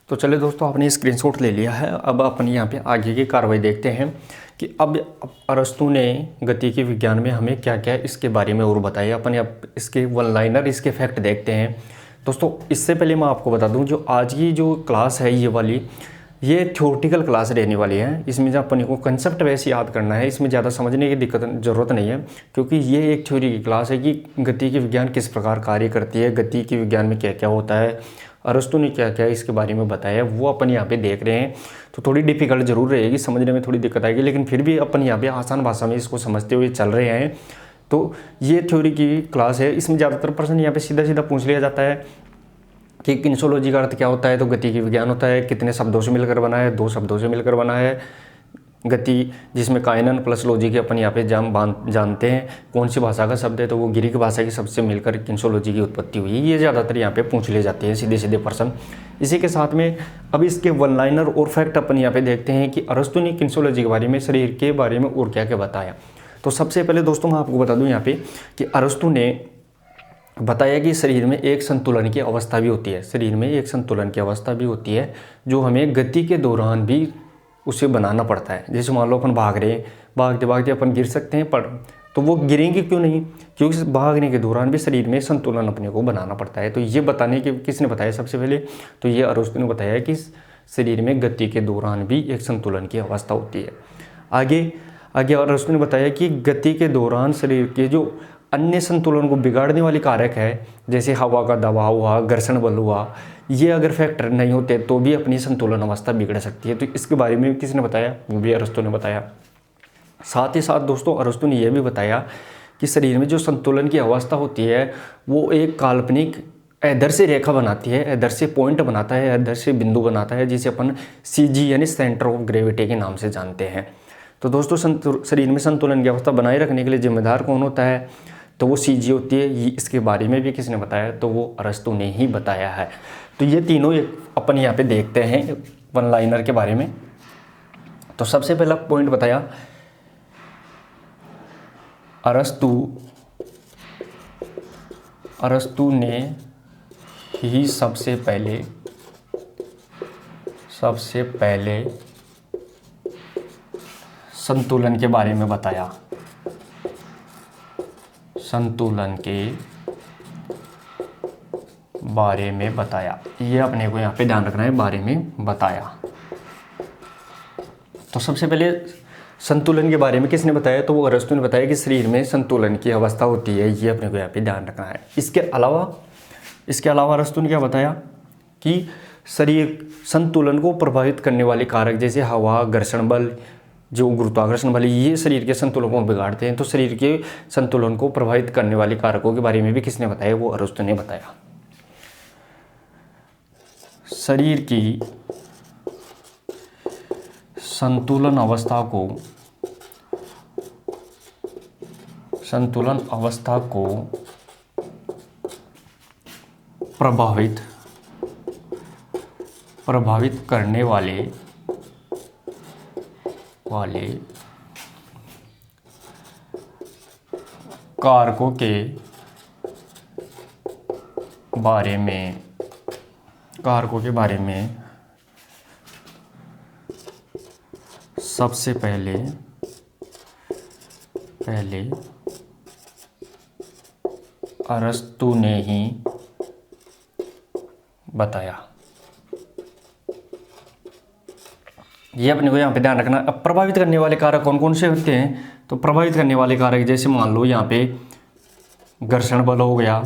तो चलिए दोस्तों, आपने स्क्रीनशॉट ले लिया है। अब अपन यहाँ पे आगे की कार्रवाई देखते हैं कि अब अरस्तु ने गति के विज्ञान में हमें क्या क्या इसके बारे में और बताया। अपन अब इसके वन लाइनर, इसके फैक्ट देखते हैं। दोस्तों इससे पहले मैं आपको बता दूं, जो आज की जो क्लास है ये वाली, ये थ्योरेटिकल क्लास रहने वाली है। इसमें जब अपन को कंसेप्ट वैसे याद करना है, इसमें ज़्यादा समझने की ज़रूरत नहीं है, क्योंकि ये एक थ्योरी की क्लास है कि गति की विज्ञान किस प्रकार कार्य करती है, गति के विज्ञान में क्या क्या होता है, अरस्तु ने क्या क्या इसके बारे में बताया, वो अपन यहाँ पे देख रहे हैं। तो थोड़ी डिफिकल्ट जरूर रहेगी, समझने में थोड़ी दिक्कत आएगी, लेकिन फिर भी अपन यहाँ पे आसान भाषा में इसको समझते हुए चल रहे हैं। तो ये थ्योरी की क्लास है। इसमें ज़्यादातर प्रश्न यहाँ पे सीधा सीधा पूछ लिया जाता है कि किन्सोलॉजी का अर्थ क्या होता है, तो गति की विज्ञान होता है, कितने शब्दों से मिलकर बना है, 2 शब्दों से मिलकर बना है गति, जिसमें काइनन प्लस लॉजी के अपन यहाँ पे जानते हैं। कौन सी भाषा का शब्द है, तो वो ग्रीक भाषा के शब्द से मिलकर किन्सोलॉजी की उत्पत्ति हुई है। ये ज़्यादातर यहाँ पे पूछ लिए जाते हैं सीधे सीधे प्रश्न। इसी के साथ में अब इसके वन लाइनर और फैक्ट अपन यहाँ पे देखते हैं कि अरस्तु ने किन्सोलॉजी के बारे में, शरीर के बारे में और क्या क्या बताया। तो सबसे पहले दोस्तों मैं आपको बता दूँ यहाँ पे कि अरस्तु ने बताया कि शरीर में एक संतुलन की अवस्था भी होती है, शरीर में एक संतुलन की अवस्था भी होती है, जो हमें गति के दौरान भी उसे बनाना पड़ता है। जैसे मान लो अपन भाग रहे हैं, भागते भागते अपन गिर सकते हैं, पर तो वो गिरेंगे क्यों नहीं, क्योंकि भागने के दौरान भी शरीर में संतुलन अपने को बनाना पड़ता है। तो ये बताने के किसने बताया सबसे पहले, तो ये अरस्तु ने बताया कि शरीर में गति के दौरान भी एक संतुलन की अवस्था होती है। आगे अरस्तु ने बताया कि गति के दौरान शरीर के जो अन्य संतुलन को बिगाड़ने वाली कारक है, जैसे हवा का दबाव हुआ, घर्षण बल हुआ, ये अगर फैक्टर नहीं होते तो भी अपनी संतुलन अवस्था बिगड़ सकती है। तो इसके बारे में किसने बताया, वो भी अरस्तु ने बताया। साथ ही साथ दोस्तों अरस्तु ने यह भी बताया कि शरीर में जो संतुलन की अवस्था होती है वो एक काल्पनिक एदर से रेखा बनाती है, एदर से पॉइंट बनाता है, एदर से बिंदु बनाता है, जिसे अपन CG यानी सेंटर ऑफ ग्रेविटी के नाम से जानते हैं। तो दोस्तों शरीर में संतुलन की अवस्था बनाए रखने के लिए जिम्मेदार कौन होता है, तो वो CG होती है। इसके बारे में भी किसने बताया, तो वो अरस्तु ने ही बताया है। तो ये तीनों अपन यहाँ पे देखते हैं वन लाइनर के बारे में। तो सबसे पहला पॉइंट बताया, अरस्तु ने ही सबसे पहले संतुलन के बारे में बताया, संतुलन के बारे में बताया। ये अपने को यहाँ पे ध्यान रखना है, बारे में बताया। तो सबसे पहले संतुलन के बारे में किसने बताया, तो वो अरस्तु ने बताया कि शरीर में संतुलन की अवस्था होती है, ये अपने को यहाँ पे ध्यान रखना है। इसके अलावा अरस्तु ने क्या बताया कि शरीर संतुलन को प्रभावित करने वाले कारक जैसे हवा, घर्षण बल, जो गुरुत्वाकर्षण बल, ये शरीर के संतुलन को बिगाड़ते हैं। तो शरीर के संतुलन को प्रभावित करने वाले कारकों के बारे में भी किसने बताया, वो अरस्तु ने बताया। शरीर की संतुलन अवस्था को प्रभावित करने वाले कारकों के बारे में सबसे पहले अरस्तु ने ही बताया। ये अपने को यहाँ पे ध्यान रखना। अब प्रभावित करने वाले कारक कौन कौन से होते हैं, तो प्रभावित करने वाले कारक जैसे मान लो यहाँ पे घर्षण बल हो गया।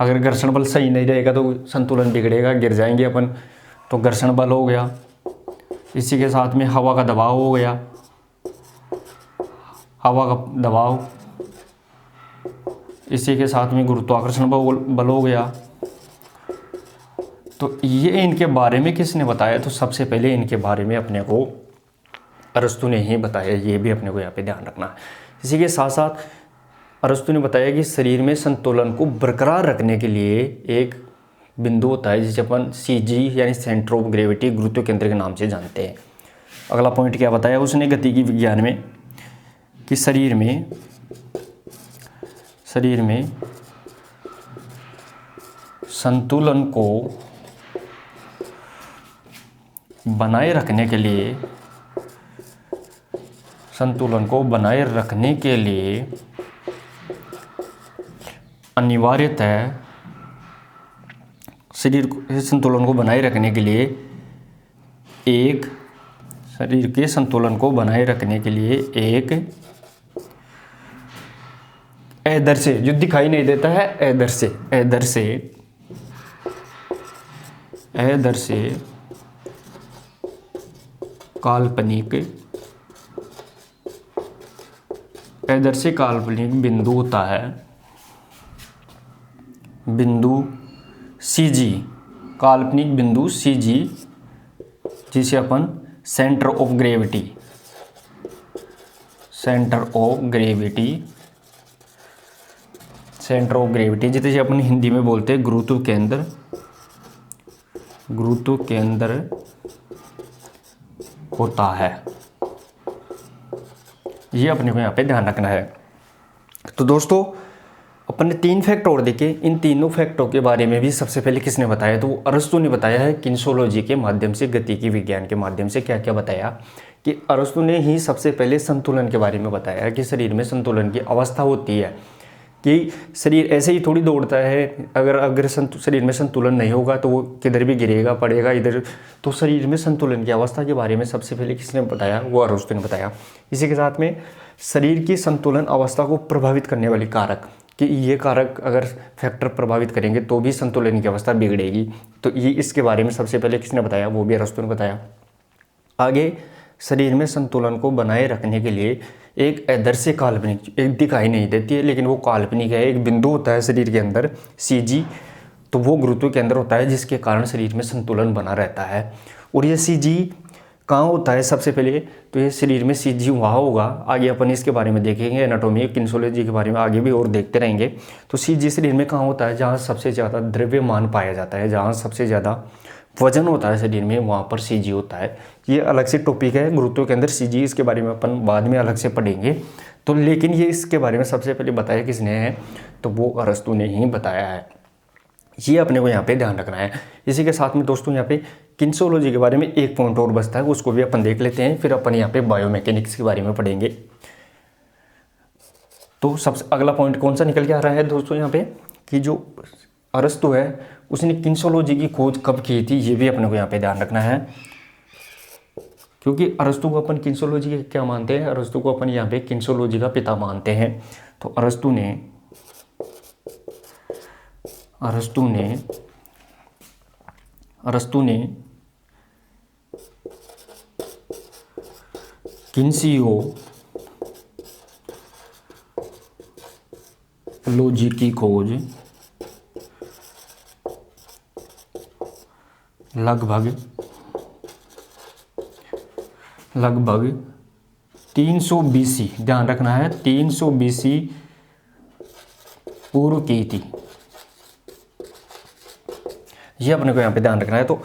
अगर घर्षण बल सही नहीं रहेगा तो संतुलन बिगड़ेगा, गिर जाएंगे अपन, तो घर्षण बल हो गया। इसी के साथ में हवा का दबाव हो गया, हवा का दबाव, इसी के साथ में गुरुत्वाकर्षण बल हो गया। तो ये इनके बारे में किसने बताया? तो सबसे पहले इनके बारे में अपने को अरस्तु ने ही बताया, ये भी अपने को यहाँ पे ध्यान रखना है। इसी के साथ साथ अरस्तु ने बताया कि शरीर में संतुलन को बरकरार रखने के लिए एक बिंदु होता है जिसे अपन CG यानी सेंटर ऑफ ग्रेविटी, गुरुत्व केंद्र के नाम से जानते हैं। अगला पॉइंट क्या बताया उसने गतिकी विज्ञान में कि शरीर में संतुलन को बनाए रखने के लिए अनिवार्यतः शरीर के संतुलन को बनाए रखने के लिए एक एदर्श, जो दिखाई नहीं देता है, एदर्श काल्पनिक बिंदु होता है, बिंदु CG, काल्पनिक बिंदु CG, जिसे अपन सेंटर ऑफ ग्रेविटी जिसे अपन हिंदी में बोलते हैं गुरुत्व केंद्र होता है। ये अपने को यहाँ पे ध्यान रखना है। तो दोस्तों अपन ने 3 फैक्ट और देखे। इन तीनों फैक्टों के बारे में भी सबसे पहले किसने बताया? तो वो अरस्तु ने बताया है, किन्सोलॉजी के माध्यम से, गतिकी विज्ञान के माध्यम से। क्या क्या बताया कि अरस्तु ने ही सबसे पहले संतुलन के बारे में बताया कि शरीर में संतुलन की अवस्था होती है, कि शरीर ऐसे ही थोड़ी दौड़ता है। अगर शरीर में संतुलन नहीं होगा तो वो किधर भी गिरेगा, पड़ेगा इधर। तो शरीर में संतुलन की अवस्था के बारे में सबसे पहले किसने बताया? वो अरस्तु ने बताया। इसी के साथ में शरीर की संतुलन अवस्था को प्रभावित करने वाली कारक, कि ये कारक अगर फैक्टर प्रभावित करेंगे तो भी संतुलन की अवस्था बिगड़ेगी। तो ये इसके बारे में सबसे पहले किसने बताया? वो भी अरस्तु ने बताया। आगे शरीर में संतुलन को बनाए रखने के लिए एक आदर्श काल्पनिक, एक दिखाई नहीं देती है लेकिन वो काल्पनिक है, एक बिंदु होता है शरीर के अंदर CG, तो वो गुरुत्व केंद्र होता है जिसके कारण शरीर में संतुलन बना रहता है। और ये CG कहाँ होता है? सबसे पहले तो ये शरीर में CG वहाँ होगा, आगे अपन इसके बारे में देखेंगे, एनाटॉमी किन्सोलॉजी के बारे में आगे भी और देखते रहेंगे। तो CG शरीर में कहाँ होता है? जहाँ सबसे ज़्यादा द्रव्यमान पाया जाता है, जहाँ सबसे ज़्यादा वजन होता है शरीर में, वहाँ पर CG होता है। ये अलग से टॉपिक है, गुरुत्व के अंदर CG, इसके बारे में अपन बाद में अलग से पढ़ेंगे। तो लेकिन ये इसके बारे में सबसे पहले बताया किसने है? तो वो अरस्तु ने ही बताया है। ये अपने को यहाँ पे ध्यान रखना है। इसी के साथ में दोस्तों यहाँ पे किन्सोलॉजी के बारे में एक पॉइंट और बचता है, उसको भी अपन देख लेते हैं, फिर अपन यहाँ पे बायोमैकेनिक्स के बारे में पढ़ेंगे। तो सबसे अगला पॉइंट कौन सा निकल के आ रहा है दोस्तों यहाँ पे, कि जो अरस्तु है उसने किन्सोलॉजी की खोज कब की थी, ये भी अपने को यहाँ पे ध्यान रखना है। क्योंकि अरस्तु को अपन किन्सोलॉजी के क्या मानते हैं? अरस्तु को अपन यहाँ पे किन्सोलॉजी का पिता मानते हैं। तो अरस्तु ने किन्सियोलॉजी की खोज लगभग 300 BC, ध्यान रखना है, 300 BC पूर्व की थी। ये अपने को यहाँ पे ध्यान रखना है। तो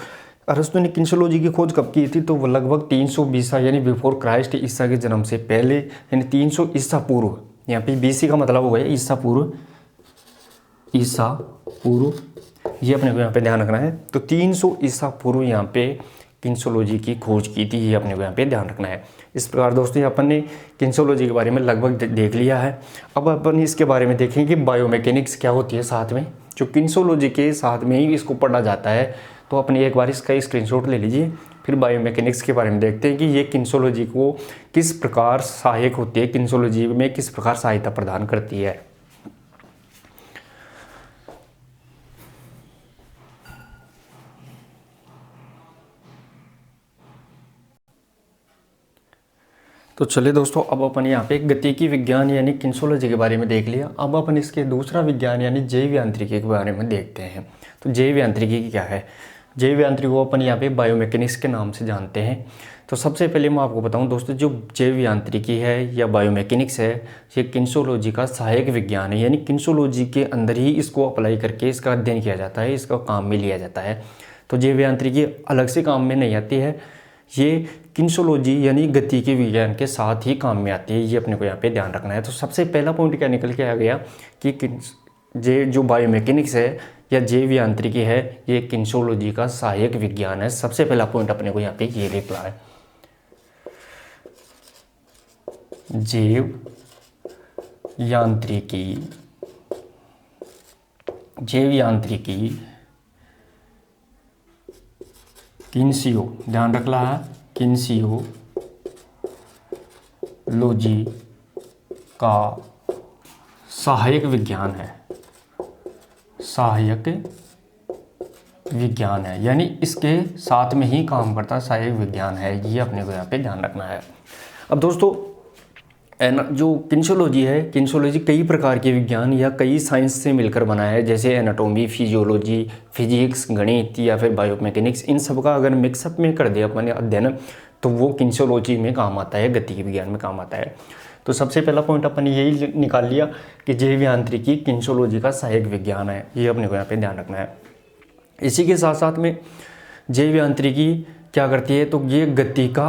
अरस्तु ने किन्सोलॉजी की खोज कब की थी? तो वो लगभग 300 ईसा यानी बिफोर क्राइस्ट, ईसा के जन्म से पहले, यानी 300 ईसा पूर्व। यहाँ पे BC का मतलब हो गया ईसा पूर्व, ये अपने को यहाँ पे ध्यान रखना है। तो 300 ईसा पूर्व यहाँ पे किन्सोलॉजी की खोज की थी, ये अपने को यहाँ पे ध्यान रखना है। इस प्रकार दोस्तों अपन ने किन्सोलॉजी के बारे में लगभग देख लिया है। अब अपन इसके बारे में देखेंगे कि बायोमैकेनिक्स क्या होती है साथ में, जो किन्सोलॉजी के साथ में ही इसको पढ़ा जाता है। तो अपने एक बार इसका स्क्रीनशॉट ले लीजिए, फिर बायोमैकेनिक्स के बारे में देखते हैं कि ये किन्सोलॉजी को किस प्रकार सहायक होती है, किन्सोलॉजी में किस प्रकार सहायता प्रदान करती है। तो चलिए दोस्तों, अब अपन यहाँ पे गतिकी विज्ञान यानी किन्सोलॉजी के बारे में देख लिया। अब अपन इसके दूसरा विज्ञान यानी जैव यांत्रिकी के बारे में देखते हैं। तो जैव यांत्रिकी क्या है? जैव यांत्रिकी को अपन यहाँ पे बायोमैकेनिक्स के नाम से जानते हैं। तो सबसे पहले मैं आपको बताऊं दोस्तों, जो जैव यांत्रिकी है या बायोमैकेनिक्स है, ये किन्सोलॉजी का सहायक विज्ञान है। यानी किन्सोलॉजी के अंदर ही इसको अप्लाई करके इसका अध्ययन किया जाता है, इसका काम में लिया जाता है। तो जैव यांत्रिकी अलग से काम में नहीं आती है, ये किन्सोलॉजी यानी गतिकी विज्ञान के साथ ही काम में आती है। ये अपने को यहाँ पे ध्यान रखना है। तो सबसे पहला पॉइंट क्या निकल के आ गया कि जो बायोमैकेनिक्स है या जैव यांत्रिकी है, ये किन्सोलॉजी का सहायक विज्ञान है। सबसे पहला पॉइंट अपने को यहाँ पे ये लिखना है, जैव यांत्रिकी। जैव यांत्रिकी किन्सियो, ध्यान रखना है, किन्सियोलॉजी का सहायक विज्ञान है। सहायक विज्ञान है यानी इसके साथ में ही काम करता सहायक विज्ञान है। ये अपने को यहाँ पे ध्यान रखना है। अब दोस्तों, जो किन्सोलॉजी है, किन्सोलॉजी कई प्रकार के विज्ञान या कई साइंस से मिलकर बना है, जैसे एनाटॉमी, फिजियोलॉजी, फिजिक्स, गणित या फिर बायोमैकेनिक्स। इन सब का अगर मिक्सअप में कर दिया अपने अध्ययन तो वो किन्सोलॉजी में काम आता है, गतिकी विज्ञान में काम आता है। तो सबसे पहला पॉइंट अपन यही निकाल लिया कि जैव यांत्रिकी किन्सोलॉजी का सहायक विज्ञान है। ये अपने को यहाँ पे ध्यान रखना है। इसी के साथ साथ में जैव यांत्रिकी क्या करती है, तो ये गति का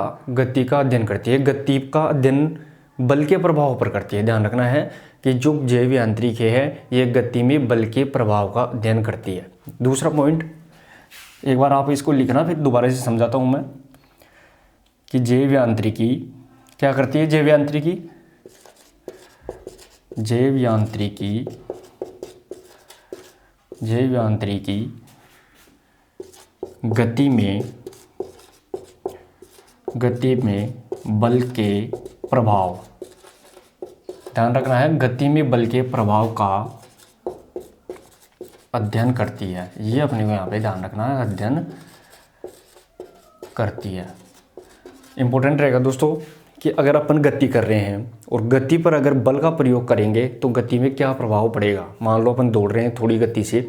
अध्ययन करती है। गति का अध्ययन बल के प्रभाव पर करती है। ध्यान रखना है कि जो जैव यांत्रिकी है ये गति में बल के प्रभाव का अध्ययन करती है। दूसरा पॉइंट, एक बार आप इसको लिखना, फिर दोबारा से समझाता हूँ मैं कि जैव यांत्रिकी क्या करती है। जैव यांत्रिकी गति में बल के प्रभाव, ध्यान रखना है, गति में बल के प्रभाव का अध्ययन करती है। ये अपने को यहाँ पे ध्यान रखना है, अध्ययन करती है। इम्पोर्टेंट रहेगा दोस्तों कि अगर अपन गति कर रहे हैं और गति पर अगर बल का प्रयोग करेंगे तो गति में क्या प्रभाव पड़ेगा। मान लो अपन दौड़ रहे हैं थोड़ी गति से,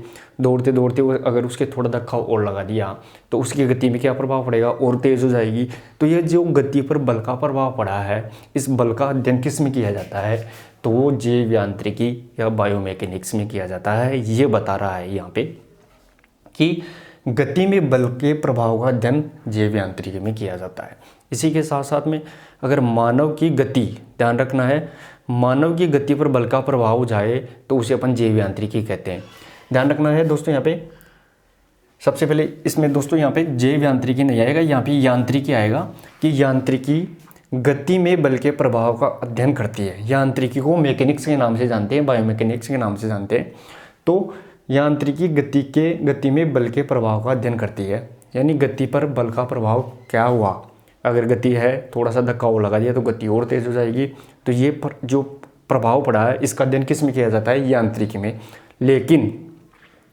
दौड़ते दौड़ते अगर उसके थोड़ा धक्का और लगा दिया तो उसकी गति में क्या प्रभाव पड़ेगा, और तेज़ हो जाएगी। तो ये जो गति पर बल का प्रभाव पड़ा है, इस बल का अध्ययन किस में किया जाता है, तो वो जैव यांत्रिकी या बायोमैकेनिक्स में किया जाता है। ये बता रहा है यहाँ पे कि गति में बल के प्रभाव का अध्ययन जैव यांत्रिकी में किया जाता है। इसी के साथ साथ में अगर मानव की गति, ध्यान रखना है, मानव की गति पर बल का प्रभाव हो जाए तो उसे अपन जैव यांत्रिकी कहते हैं। ध्यान रखना है दोस्तों, यहाँ पे सबसे पहले इसमें दोस्तों यहाँ पे जैव यांत्रिकी नहीं आएगा, यहाँ पे यांत्रिकी आएगा कि यांत्रिकी गति में बल के प्रभाव का अध्ययन करती है। यांत्रिकी को मैकेनिक्स के नाम से जानते हैं, बायोमैकेनिक्स के नाम से जानते हैं। तो यांत्रिकी गति में बल के प्रभाव का अध्ययन करती है, यानी गति पर बल का प्रभाव क्या हुआ। अगर गति है, थोड़ा सा धक्का और लगा दिया तो गति और तेज़ हो जाएगी। तो ये जो प्रभाव पड़ा है इसका अध्ययन किस में किया जाता है, यांत्रिकी में। लेकिन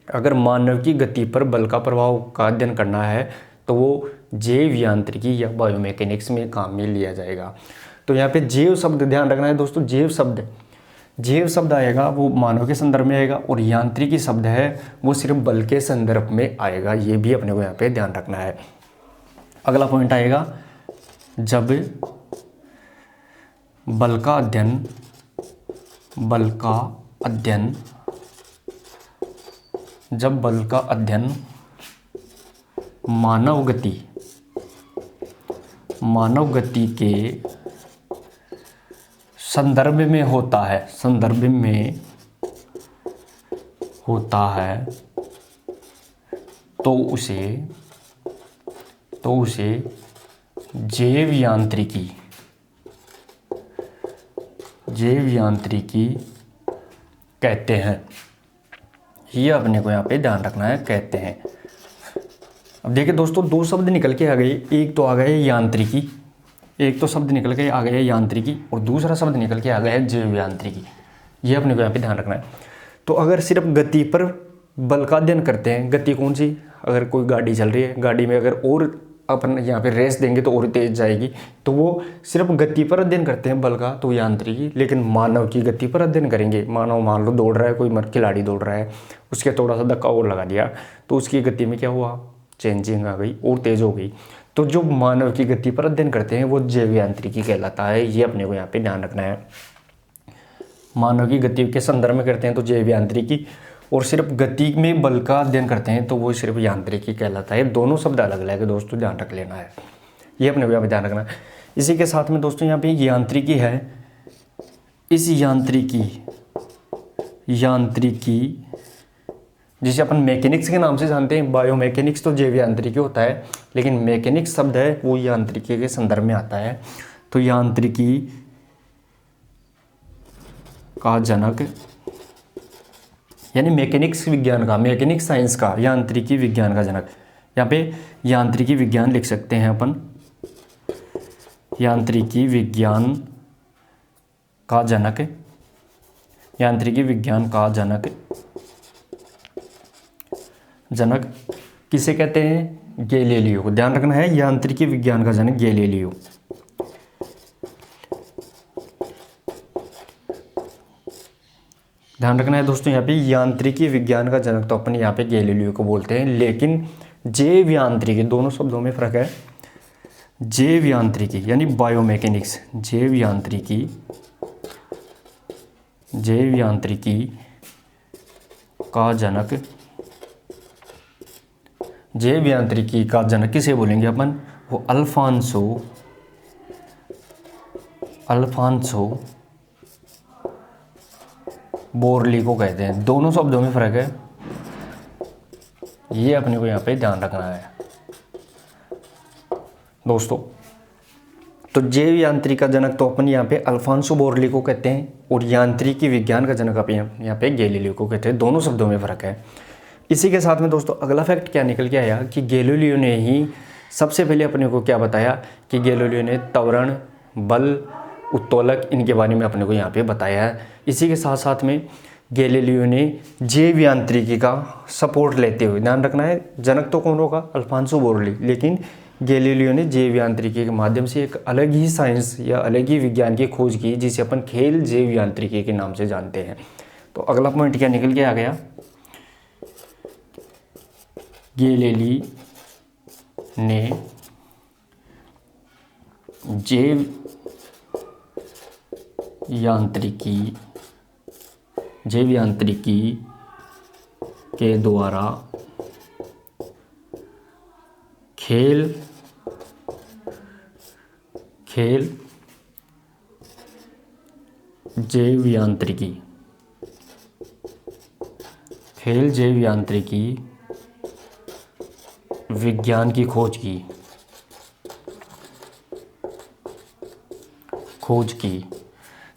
अगर मानव की गति पर बल का प्रभाव का अध्ययन करना है तो वो जैव यांत्रिकी या बायोमैकेनिक्स में काम में लिया जाएगा। तो यहाँ पे जैव शब्द ध्यान रखना है दोस्तों, जैव शब्द आएगा वो मानव के संदर्भ में आएगा, और यांत्रिकी शब्द है वो सिर्फ बल के संदर्भ में आएगा। ये भी अपने को यहाँ पे ध्यान रखना है। अगला पॉइंट आएगा, जब बल का अध्ययन मानव गति के संदर्भ में होता है तो उसे जैव यांत्रिकी कहते हैं। ये अपने को यहाँ पे ध्यान रखना है, कहते हैं। अब देखिए दोस्तों, दो शब्द निकल के आ गए। एक तो आ गए यांत्रिकी, एक तो शब्द निकल के आ गया यांत्रिकी, और दूसरा शब्द निकल के आ गया जैव यांत्रिकी। ये अपने को यहाँ पे ध्यान रखना है। तो अगर सिर्फ गति पर बल का अध्ययन करते हैं, गति कौन सी, अगर कोई गाड़ी चल रही है, गाड़ी में अगर और अपन यहाँ पे रेस देंगे तो और तेज जाएगी। तो वो सिर्फ गति पर अध्ययन करते हैं बल का, तो यांत्रिकी, लेकिन मानव की गति पर अध्ययन करेंगे। मानव मान लो दौड़ रहा है, कोई खिलाड़ी दौड़ रहा है, उसके थोड़ा सा धक्का और लगा दिया तो उसकी गति में क्या हुआ, चेंजिंग आ गई और तेज हो गई। तो जो मानव की गति पर अध्ययन करते हैं वो जैव यांत्रिकी कहलाता है। ये अपने को यहाँ पे ध्यान रखना है। मानव की गति के संदर्भ में करते हैं तो जैव यांत्रिकी, और सिर्फ गति में बल का अध्ययन करते हैं तो वो सिर्फ यांत्रिकी कहलाता है। दोनों शब्द अलग अलग है दोस्तों, ध्यान रख लेना है, ये अपने को यहाँ पे ध्यान रखना है। इसी के साथ में दोस्तों यहाँ पे यांत्रिकी है। इस यांत्रिकी जिसे अपन मैकेनिक्स के नाम से जानते हैं, बायोमैकेनिक्स तो जैव यांत्रिकी होता है, लेकिन मैकेनिक्स शब्द है वो यांत्रिकी के संदर्भ में आता है। तो यांत्रिकी का जनक, यानी मैकेनिक्स विज्ञान का, मैकेनिक्स साइंस का, यांत्रिकी विज्ञान का जनक। यहाँ पे यांत्रिकी विज्ञान लिख सकते हैं अपन, यांत्रिकी विज्ञान का जनक, यांत्रिकी विज्ञान का जनक। जनक किसे कहते हैं, गैलीलियो को। ध्यान रखना है, यांत्रिकी विज्ञान का जनक गैलीलियो। ध्यान रखना है दोस्तों, यहाँ पे यांत्रिकी विज्ञान का जनक तो अपन यहाँ पे गैलीलियो को बोलते हैं, लेकिन जैव यांत्रिकी, दोनों शब्दों में फर्क है। जैव यांत्रिकी यानी बायोमैकेनिक्स, जैव यांत्रिकी का जनक, जैव यांत्रिकी का जनक किसे बोलेंगे अपन, वो अल्फांसो बोरली को कहते हैं। दोनों शब्दों में फर्क है, ये अपने को यहाँ पे ध्यान रखना है दोस्तों। तो जैव यांत्रिक का जनक तो अपन यहाँ पे अल्फांसो बोरली को कहते हैं, और यांत्रिकी विज्ञान का जनक अपन यहाँ पे गैलीलियो को कहते हैं। दोनों शब्दों में फर्क है। इसी के साथ में दोस्तों अगला फैक्ट क्या निकल के आया कि गैलीलियो ने ही सबसे पहले अपने को क्या बताया कि गैलीलियो ने त्वरण, बल, उत्तोलक, इनके बारे में अपने को यहाँ पे बताया है। इसी के साथ साथ में गैलीलियो ने जैव यांत्रिकी का सपोर्ट लेते हुए, ध्यान रखना है जनक तो कौन होगा, अल्फांसो बोरली, लेकिन गैलीलियो ने जैव यांत्रिकी के माध्यम से एक अलग ही साइंस या अलग ही विज्ञान की खोज की जिसे अपन खेल जैव यांत्रिकी के नाम से जानते हैं। तो अगला पॉइंट क्या निकल के आ गया, गैलीलियो ने जैव यांत्रिकी के द्वारा खेल जैव यांत्रिकी विज्ञान की खोज की।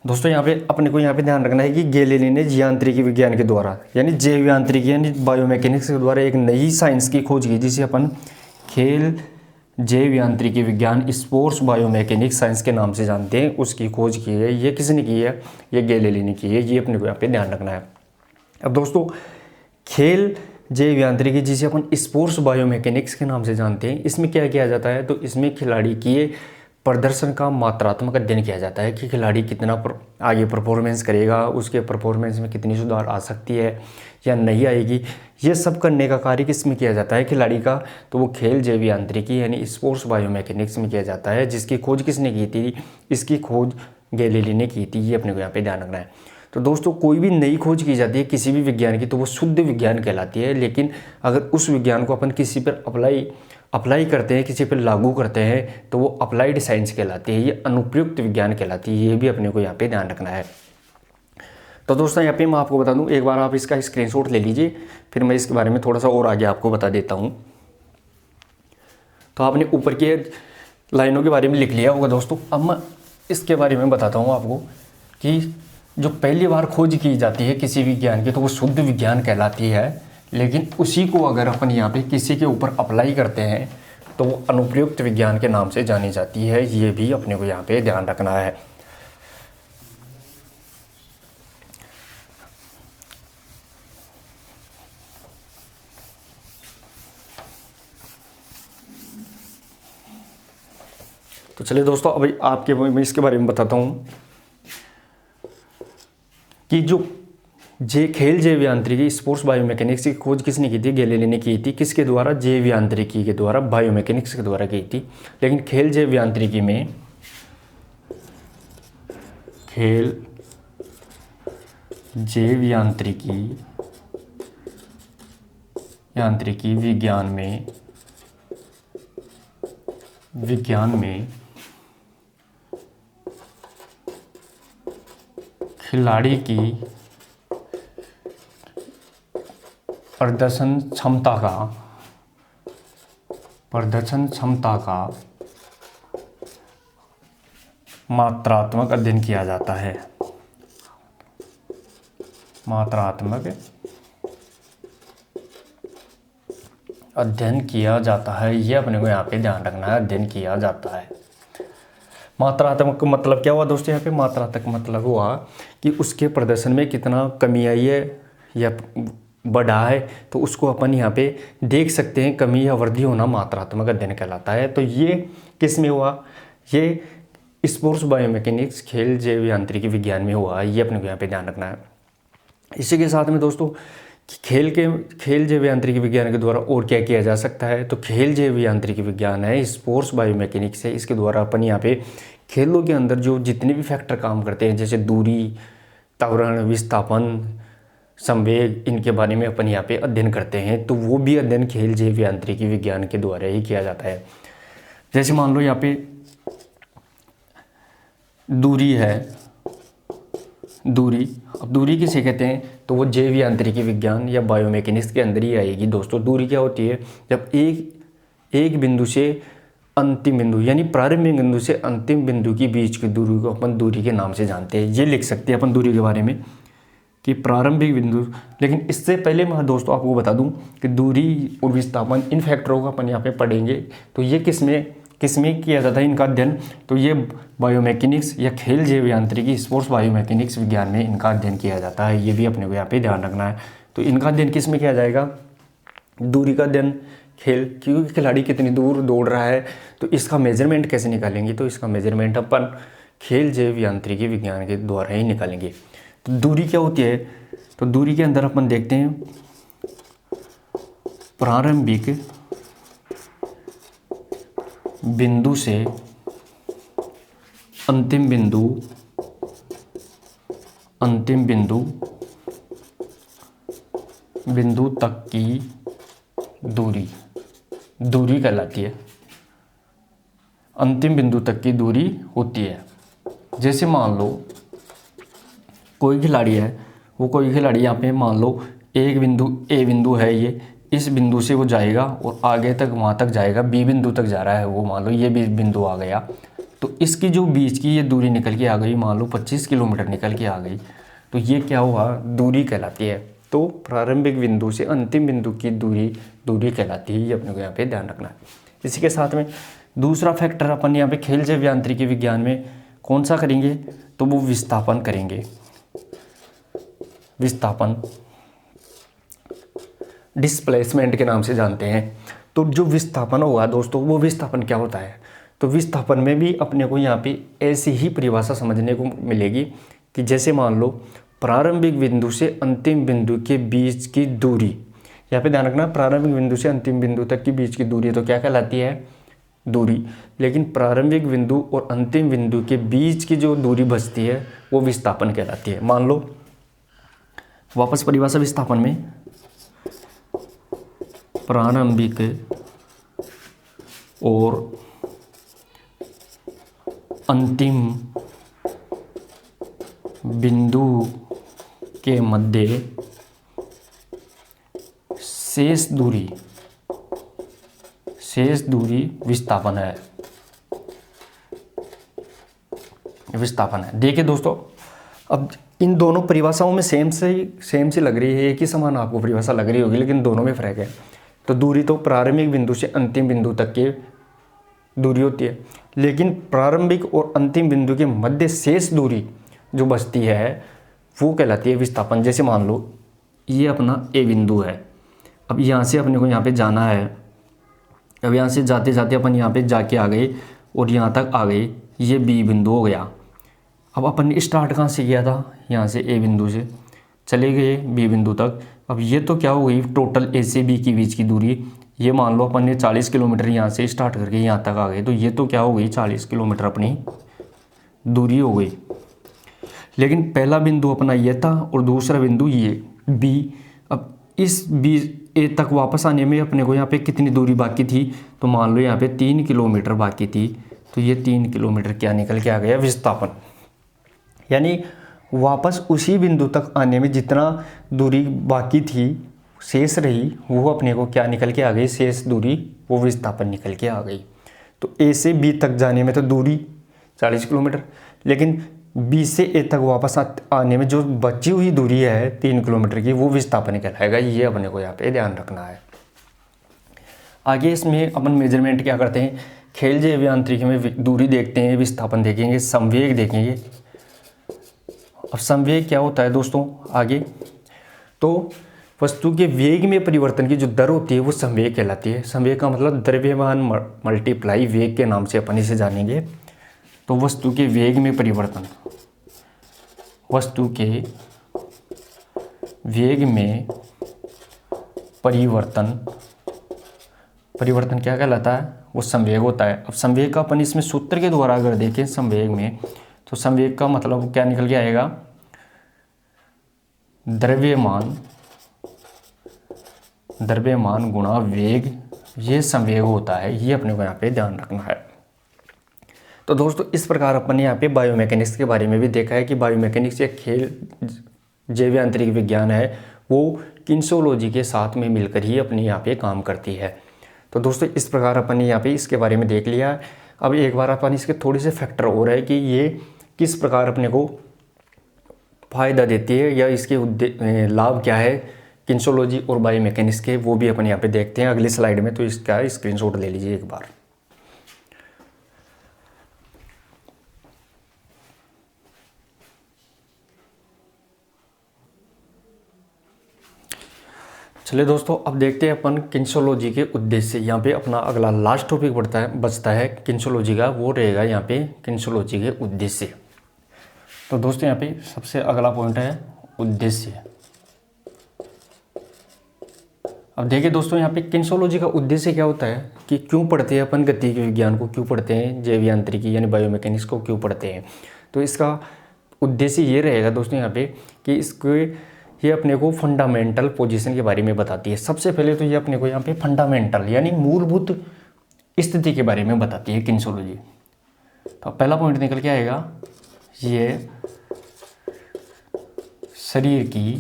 दोस्तों यहाँ पे अपने को यहाँ पे ध्यान रखना है कि गैलीलियो ने यांत्रिकी विज्ञान के द्वारा यानी जैव यांत्रिकी यानी बायोमैकेनिक्स के द्वारा एक नई साइंस की खोज की जिसे अपन खेल जैव यांत्रिकी विज्ञान, स्पोर्ट्स बायोमैकेनिक्स साइंस के नाम से जानते हैं, उसकी खोज की है। ये किसने की है, ये गैलीलियो ने की है। ये अपने को यहाँ पे ध्यान रखना है। अब दोस्तों खेल जैव यांत्रिकी जिसे अपन स्पोर्ट्स बायोमैकेनिक्स के नाम से जानते हैं, इसमें क्या किया जाता है, तो इसमें खिलाड़ी की प्रदर्शन का मात्रात्मक अध्ययन किया जाता है कि खिलाड़ी कितना आगे परफॉर्मेंस करेगा, उसके परफॉर्मेंस में कितनी सुधार आ सकती है या नहीं आएगी। ये सब करने का कार्य किसमें किया जाता है, खिलाड़ी का, तो वो खेल जैव यांत्रिकी यानी स्पोर्ट्स बायोमैकेनिक्स में किया जाता है, जिसकी खोज किसने की थी, इसकी खोज गैलीलियो ने की थी। ये अपने को यहाँ पे ध्यान रखना है। तो दोस्तों कोई भी नई खोज की जाती है किसी भी विज्ञान की तो वो शुद्ध विज्ञान कहलाती है, लेकिन अगर उस विज्ञान को अपन किसी पर अप्लाई करते हैं, किसी पर लागू करते हैं तो वो अप्लाइड साइंस कहलाती है, ये अनुप्रयुक्त विज्ञान कहलाती है। ये भी अपने को यहाँ पे ध्यान रखना है। तो दोस्तों यहाँ पे मैं आपको बता दूँ, एक बार आप इसका स्क्रीनशॉट ले लीजिए, फिर मैं इसके बारे में थोड़ा सा और आगे आपको बता देता हूँ। तो आपने ऊपर के लाइनों के बारे में लिख लिया होगा दोस्तों। अब मैं इसके बारे में बताता हूँ आपको कि जो पहली बार खोज की जाती है किसी विज्ञान की तो वो शुद्ध विज्ञान कहलाती है, लेकिन उसी को अगर अपन यहाँ पे किसी के ऊपर अप्लाई करते हैं तो वो अनुप्रयुक्त विज्ञान के नाम से जानी जाती है। ये भी अपने को यहाँ पे ध्यान रखना है। तो चलिए दोस्तों, अभी आपके मैं इसके बारे में बताता हूँ कि जो खेल जैव यांत्रिकी स्पोर्ट्स बायोमैकेनिक्स की खोज किसने की थी? गैलीलियो ने की थी। किसके द्वारा? जैव यांत्रिकी के द्वारा, बायोमैकेनिक्स के द्वारा की थी। लेकिन खेल जैव यांत्रिकी में, खेल जैव यांत्रिकी विज्ञान में खिलाड़ी की प्रदर्शन क्षमता का मात्रात्मक अध्ययन किया जाता है। मात्रात्मक अध्ययन किया जाता है, ये अपने को यहाँ पे ध्यान रखना है, अध्ययन किया जाता है। मात्रात्मक मतलब क्या हुआ दोस्तों? यहाँ पे मात्रात्मक मतलब हुआ कि उसके प्रदर्शन में कितना कमी आई है या बढ़ा है, तो उसको अपन यहाँ पे देख सकते हैं। कमी या वृद्धि होना मात्रात्मक अध्ययन कहलाता है। तो ये किस में हुआ? ये स्पोर्ट्स बायोमैकेनिक्स, खेल जैव यांत्रिकी विज्ञान में हुआ। ये अपने को यहाँ पे ध्यान रखना है। इसी के साथ में दोस्तों, खेल जैव यांत्रिकी विज्ञान के द्वारा और क्या किया जा सकता है? तो खेल जैव यांत्रिकी विज्ञान है, स्पोर्ट्स बायोमैकेनिक्स है। इसके द्वारा अपन यहाँ पे खेलों के अंदर जो जितने भी फैक्टर काम करते हैं, जैसे दूरी, त्वरण, विस्थापन, संवेग, इनके बारे में अपन यहाँ पे अध्ययन करते हैं। तो वो भी अध्ययन खेल जैव यांत्रिकी विज्ञान के द्वारा ही किया जाता है। जैसे मान लो यहाँ पे दूरी है, अब दूरी किसे कहते हैं? तो वो जैव यांत्रिकी विज्ञान या बायोमैकेनिक्स के अंदर ही आएगी दोस्तों। दूरी क्या होती है? जब एक बिंदु से अंतिम बिंदु, यानी प्रारंभिक बिंदु से अंतिम बिंदु के बीच की दूरी को अपन दूरी के नाम से जानते हैं। ये लिख सकते हैं अपन दूरी के बारे में कि प्रारंभिक बिंदु। लेकिन इससे पहले मैं दोस्तों आपको बता दूं कि दूरी और विस्थापन, इन फैक्टरों को अपन यहाँ पे पढ़ेंगे। तो ये किसमें किया जाता है इनका अध्ययन? तो ये बायोमैकेनिक्स या खेल जैव यांत्रिकी, स्पोर्ट्स बायोमैकेनिक्स विज्ञान में इनका अध्ययन किया जाता है। ये भी अपने को यहाँ पे ध्यान रखना है। तो इनका अध्ययन किस में किया जाएगा? दूरी का अध्ययन, क्योंकि खिलाड़ी कितनी दूर दौड़ रहा है, तो इसका मेजरमेंट कैसे निकालेंगे? तो इसका मेजरमेंट अपन खेल जैव यांत्रिकी विज्ञान के द्वारा ही निकालेंगे। तो दूरी क्या होती है? तो दूरी के अंदर अपन देखते हैं प्रारंभिक बिंदु से अंतिम बिंदु तक की दूरी कहलाती है। अंतिम बिंदु तक की दूरी होती है। जैसे मान लो कोई खिलाड़ी है, कोई खिलाड़ी यहाँ पे मान लो ए बिंदु है, ये इस बिंदु से वो जाएगा और आगे तक वहाँ तक जाएगा, बी बिंदु तक जा रहा है वो, मान लो ये बी बिंदु आ गया। तो इसकी जो बीच की ये दूरी निकल के आ गई, मान लो 25 किलोमीटर निकल के आ गई, तो ये क्या हुआ? दूरी कहलाती है। तो प्रारंभिक बिंदु से अंतिम बिंदु की दूरी कहलाती है। ये अपने को यहाँ पे ध्यान रखना है। इसी के साथ में दूसरा फैक्टर अपन यहाँ पे खेल जैव यांत्रिकी विज्ञान में कौन सा करेंगे? तो वो विस्थापन करेंगे। विस्थापन डिस्प्लेसमेंट के नाम से जानते हैं। तो जो विस्थापन होगा दोस्तों, वो विस्थापन क्या होता है? तो विस्थापन में भी अपने को यहाँ पे ऐसी ही परिभाषा समझने को मिलेगी कि जैसे मान लो प्रारंभिक बिंदु से अंतिम बिंदु के बीच की दूरी, यहाँ पे ध्यान रखना, प्रारंभिक बिंदु से अंतिम बिंदु तक की बीच की दूरी तो क्या कहलाती है? दूरी। लेकिन प्रारंभिक बिंदु और अंतिम बिंदु के बीच की जो दूरी बचती है वो विस्थापन कहलाती है। मान लो वापस परिभाषा विस्थापन में, प्रारंभिक और अंतिम बिंदु के मध्य शेष दूरी विस्थापन है। देखिए दोस्तों, अब इन दोनों परिभाषाओं में सेम सी लग रही है, एक ही समान आपको परिभाषा लग रही होगी, लेकिन दोनों में फर्क है। तो दूरी तो प्रारंभिक बिंदु से अंतिम बिंदु तक की दूरी होती है, लेकिन प्रारंभिक और अंतिम बिंदु के मध्य शेष दूरी जो बचती है वो कहलाती है विस्थापन। जैसे मान लो ये अपना ए बिंदु है, अब यहाँ से अपने को यहाँ पे जाना है। अब यहाँ से जाते जाते अपन यहाँ पे जाके आ गए और यहाँ तक आ गई, ये बी बिंदु हो गया। अब अपन ने स्टार्ट कहाँ से किया था, यहाँ से ए बिंदु से चले गए बी बिंदु तक। अब ये तो क्या हो गई, टोटल ए से बी के बीच की दूरी, ये मान लो अपन ने 40 किलोमीटर यहाँ से स्टार्ट करके यहाँ तक आ गए, तो ये तो क्या हो गई 40 किलोमीटर अपनी दूरी हो गई। लेकिन पहला बिंदु अपना ये था और दूसरा बिंदु ये बी। अब इस बी ए तक वापस आने में अपने को यहाँ पे कितनी दूरी बाकी थी, तो मान लो यहाँ पे 3 किलोमीटर बाकी थी, तो ये 3 किलोमीटर क्या निकल के आ गया, विस्थापन। यानी वापस उसी बिंदु तक आने में जितना दूरी बाकी थी शेष रही, वो अपने को क्या निकल के आ गई, शेष दूरी, वो विस्थापन निकल के आ गई। तो ए से बी तक जाने में तो दूरी 40 किलोमीटर, लेकिन बी से ए तक वापस आने में जो बची हुई दूरी है 3 किलोमीटर की, वो विस्थापन कहलाएगा। ये अपने को यहाँ पे ध्यान रखना है। आगे इसमें अपन मेजरमेंट क्या करते हैं, खेल जैव यांत्रिकी में दूरी देखते हैं, विस्थापन देखेंगे, संवेग देखेंगे। अब संवेग क्या होता है दोस्तों, आगे तो वस्तु के वेग में परिवर्तन की जो दर होती है वो संवेग कहलाती है। संवेग का मतलब द्रव्यमान मल्टीप्लाई वेग के नाम से अपन इसे जानेंगे। तो वस्तु के वेग में परिवर्तन, वस्तु के वेग में परिवर्तन क्या कहलाता है, वो संवेग होता है। अब संवेग का अपन इसमें सूत्र के द्वारा अगर देखें संवेग में, तो संवेग का मतलब क्या निकल के आएगा, द्रव्यमान गुणा वेग, ये संवेग होता है। ये अपने को यहाँ पे ध्यान रखना है। तो दोस्तों इस प्रकार अपन ने यहाँ पे बायोमैकेनिक्स के बारे में भी देखा है कि बायोमैकेनिक्स एक खेल जैव यांत्रिक विज्ञान है, वो किन्सोलॉजी के साथ में मिलकर ही अपने यहाँ पे काम करती है। तो दोस्तों इस प्रकार अपन ने यहाँ पे इसके बारे में देख लिया। अब एक बार अपन इसके थोड़े से फैक्टर और है कि ये किस प्रकार अपने को फ़ायदा देती है या इसके लाभ क्या है किन्सोलॉजी और बायोमैकेनिक्स के, वो भी अपन यहाँ पे देखते हैं अगली स्लाइड में। तो इसका स्क्रीनशॉट ले लीजिए एक बार। चलिए दोस्तों अब देखते हैं अपन किन्सोलॉजी के उद्देश्य। यहाँ पे अपना अगला लास्ट टॉपिक बचता है किन्सोलॉजी का, वो रहेगा यहाँ पे किन्सोलॉजी के उद्देश्य। तो दोस्तों यहाँ पे सबसे अगला पॉइंट है उद्देश्य। अब देखिए दोस्तों यहाँ पे किन्सोलॉजी का उद्देश्य क्या होता है कि क्यों पढ़ते हैं अपन गतिकी विज्ञान को, क्यों पढ़ते हैं जैव यांत्रिकी यानी बायोमैकेनिक्स को क्यों पढ़ते हैं। तो इसका उद्देश्य ये रहेगा दोस्तों यहाँ पे कि ये अपने को फंडामेंटल पोजीशन के बारे में बताती है। सबसे पहले तो ये अपने को यहाँ पे फंडामेंटल यानी मूलभूत स्थिति के बारे में बताती है किन्सोलॉजी। तो पहला पॉइंट निकल के आएगा, ये शरीर की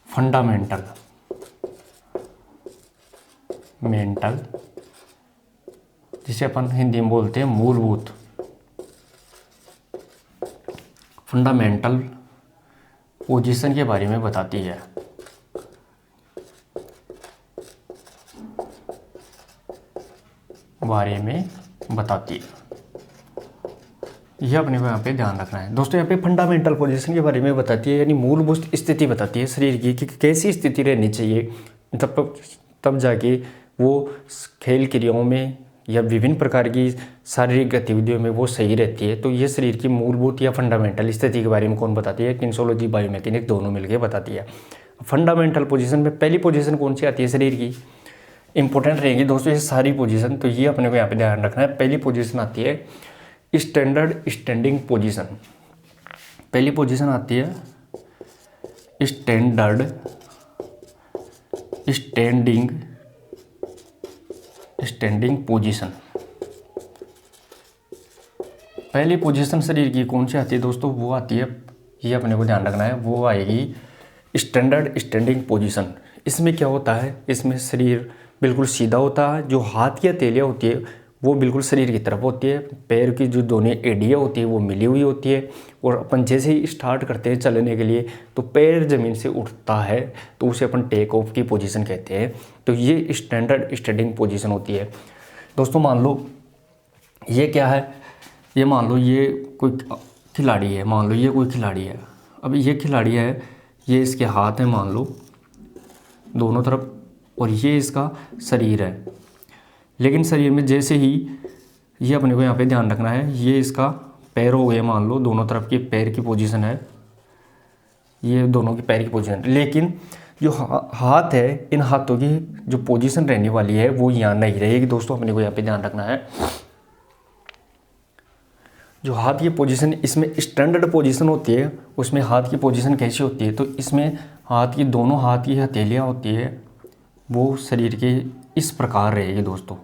फंडामेंटल जिसे अपन हिंदी में बोलते हैं मूलभूत, फंडामेंटल पोजीशन के बारे में बताती है। यह अपने को यहाँ पे ध्यान रखना है दोस्तों। यहाँ पे फंडामेंटल पोजीशन के बारे में बताती है यानी मूलभूत स्थिति बताती है शरीर की कि कैसी स्थिति रहनी चाहिए, तब जाके वो खेल क्रियाओं में या विभिन्न प्रकार की शारीरिक गतिविधियों में वो सही रहती है। तो ये शरीर की मूलभूत या फंडामेंटल स्थिति के बारे में कौन बताती है, किन्सोलॉजी बायोमैकेनिक्स दोनों मिलकर बताती है। फंडामेंटल पोजीशन में पहली पोजीशन कौन सी आती है शरीर की, इंपॉर्टेंट रहेगी दोस्तों ये सारी पोजीशन। तो ये अपने को यहाँ पे ध्यान रखना है। पहली पोजीशन आती है स्टैंडर्ड स्टैंडिंग पोजीशन। पहली पोजीशन आती है स्टैंडर्ड स्टैंडिंग पोजीशन। पहली पोजीशन शरीर की कौन सी आती है दोस्तों, वो आती है, ये अपने को ध्यान रखना है, वो आएगी स्टैंडर्ड स्टैंडिंग पोजीशन। इसमें क्या होता है, इसमें शरीर बिल्कुल सीधा होता है, जो हाथ की हथेलियाँ होती है वो बिल्कुल शरीर की तरफ होती है, पैर की जो दोनों एड़ियाँ होती है वो मिली हुई होती है, और अपन जैसे ही स्टार्ट करते हैं चलने के लिए तो पैर ज़मीन से उठता है तो उसे अपन टेक ऑफ की पोजीशन कहते हैं। तो ये स्टैंडर्ड स्टैंडिंग पोजीशन होती है दोस्तों। मान लो ये क्या है, ये मान लो ये कोई खिलाड़ी है, मान लो ये कोई खिलाड़ी है। अब ये खिलाड़ी है, ये इसके हाथ है मान लो दोनों तरफ, और ये इसका शरीर है। लेकिन शरीर में जैसे ही ये अपने को यहाँ पे ध्यान रखना है। ये इसका पैर हो गया, मान लो दोनों तरफ के पैर की पोजीशन है, ये दोनों की पैर की पोजीशन। लेकिन जो हाथ है, इन हाथों की जो पोजीशन रहने वाली है वो यहाँ नहीं रहेगी दोस्तों, अपने को यहाँ पे ध्यान रखना है। जो हाथ की पोजीशन, इसमें स्टैंडर्ड पोजीशन होती है, उसमें हाथ की पोजीशन कैसी होती है, तो इसमें हाथ की, दोनों हाथ की हथेलियाँ होती है वो शरीर के इस प्रकार रहेगी दोस्तों,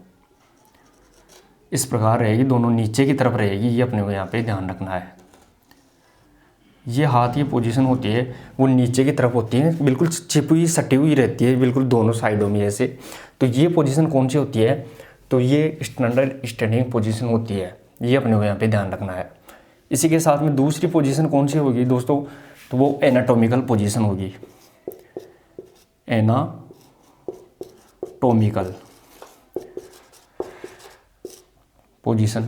इस प्रकार रहेगी, दोनों नीचे की तरफ रहेगी। ये अपने को यहाँ पे ध्यान रखना है। ये हाथ की पोजीशन होती है वो नीचे की तरफ होती है, बिल्कुल छिपी हुई सटी हुई रहती है बिल्कुल दोनों साइडों में ऐसे। तो ये पोजीशन कौन सी होती है, तो ये स्टैंडर्ड स्टैंडिंग पोजीशन होती है। ये अपने को यहाँ पे ध्यान रखना है। इसी के साथ में दूसरी पोजीशन कौन सी होगी दोस्तों, तो वो एनाटॉमिकल पोजीशन होगी। एनाटॉमिकल पोजीशन,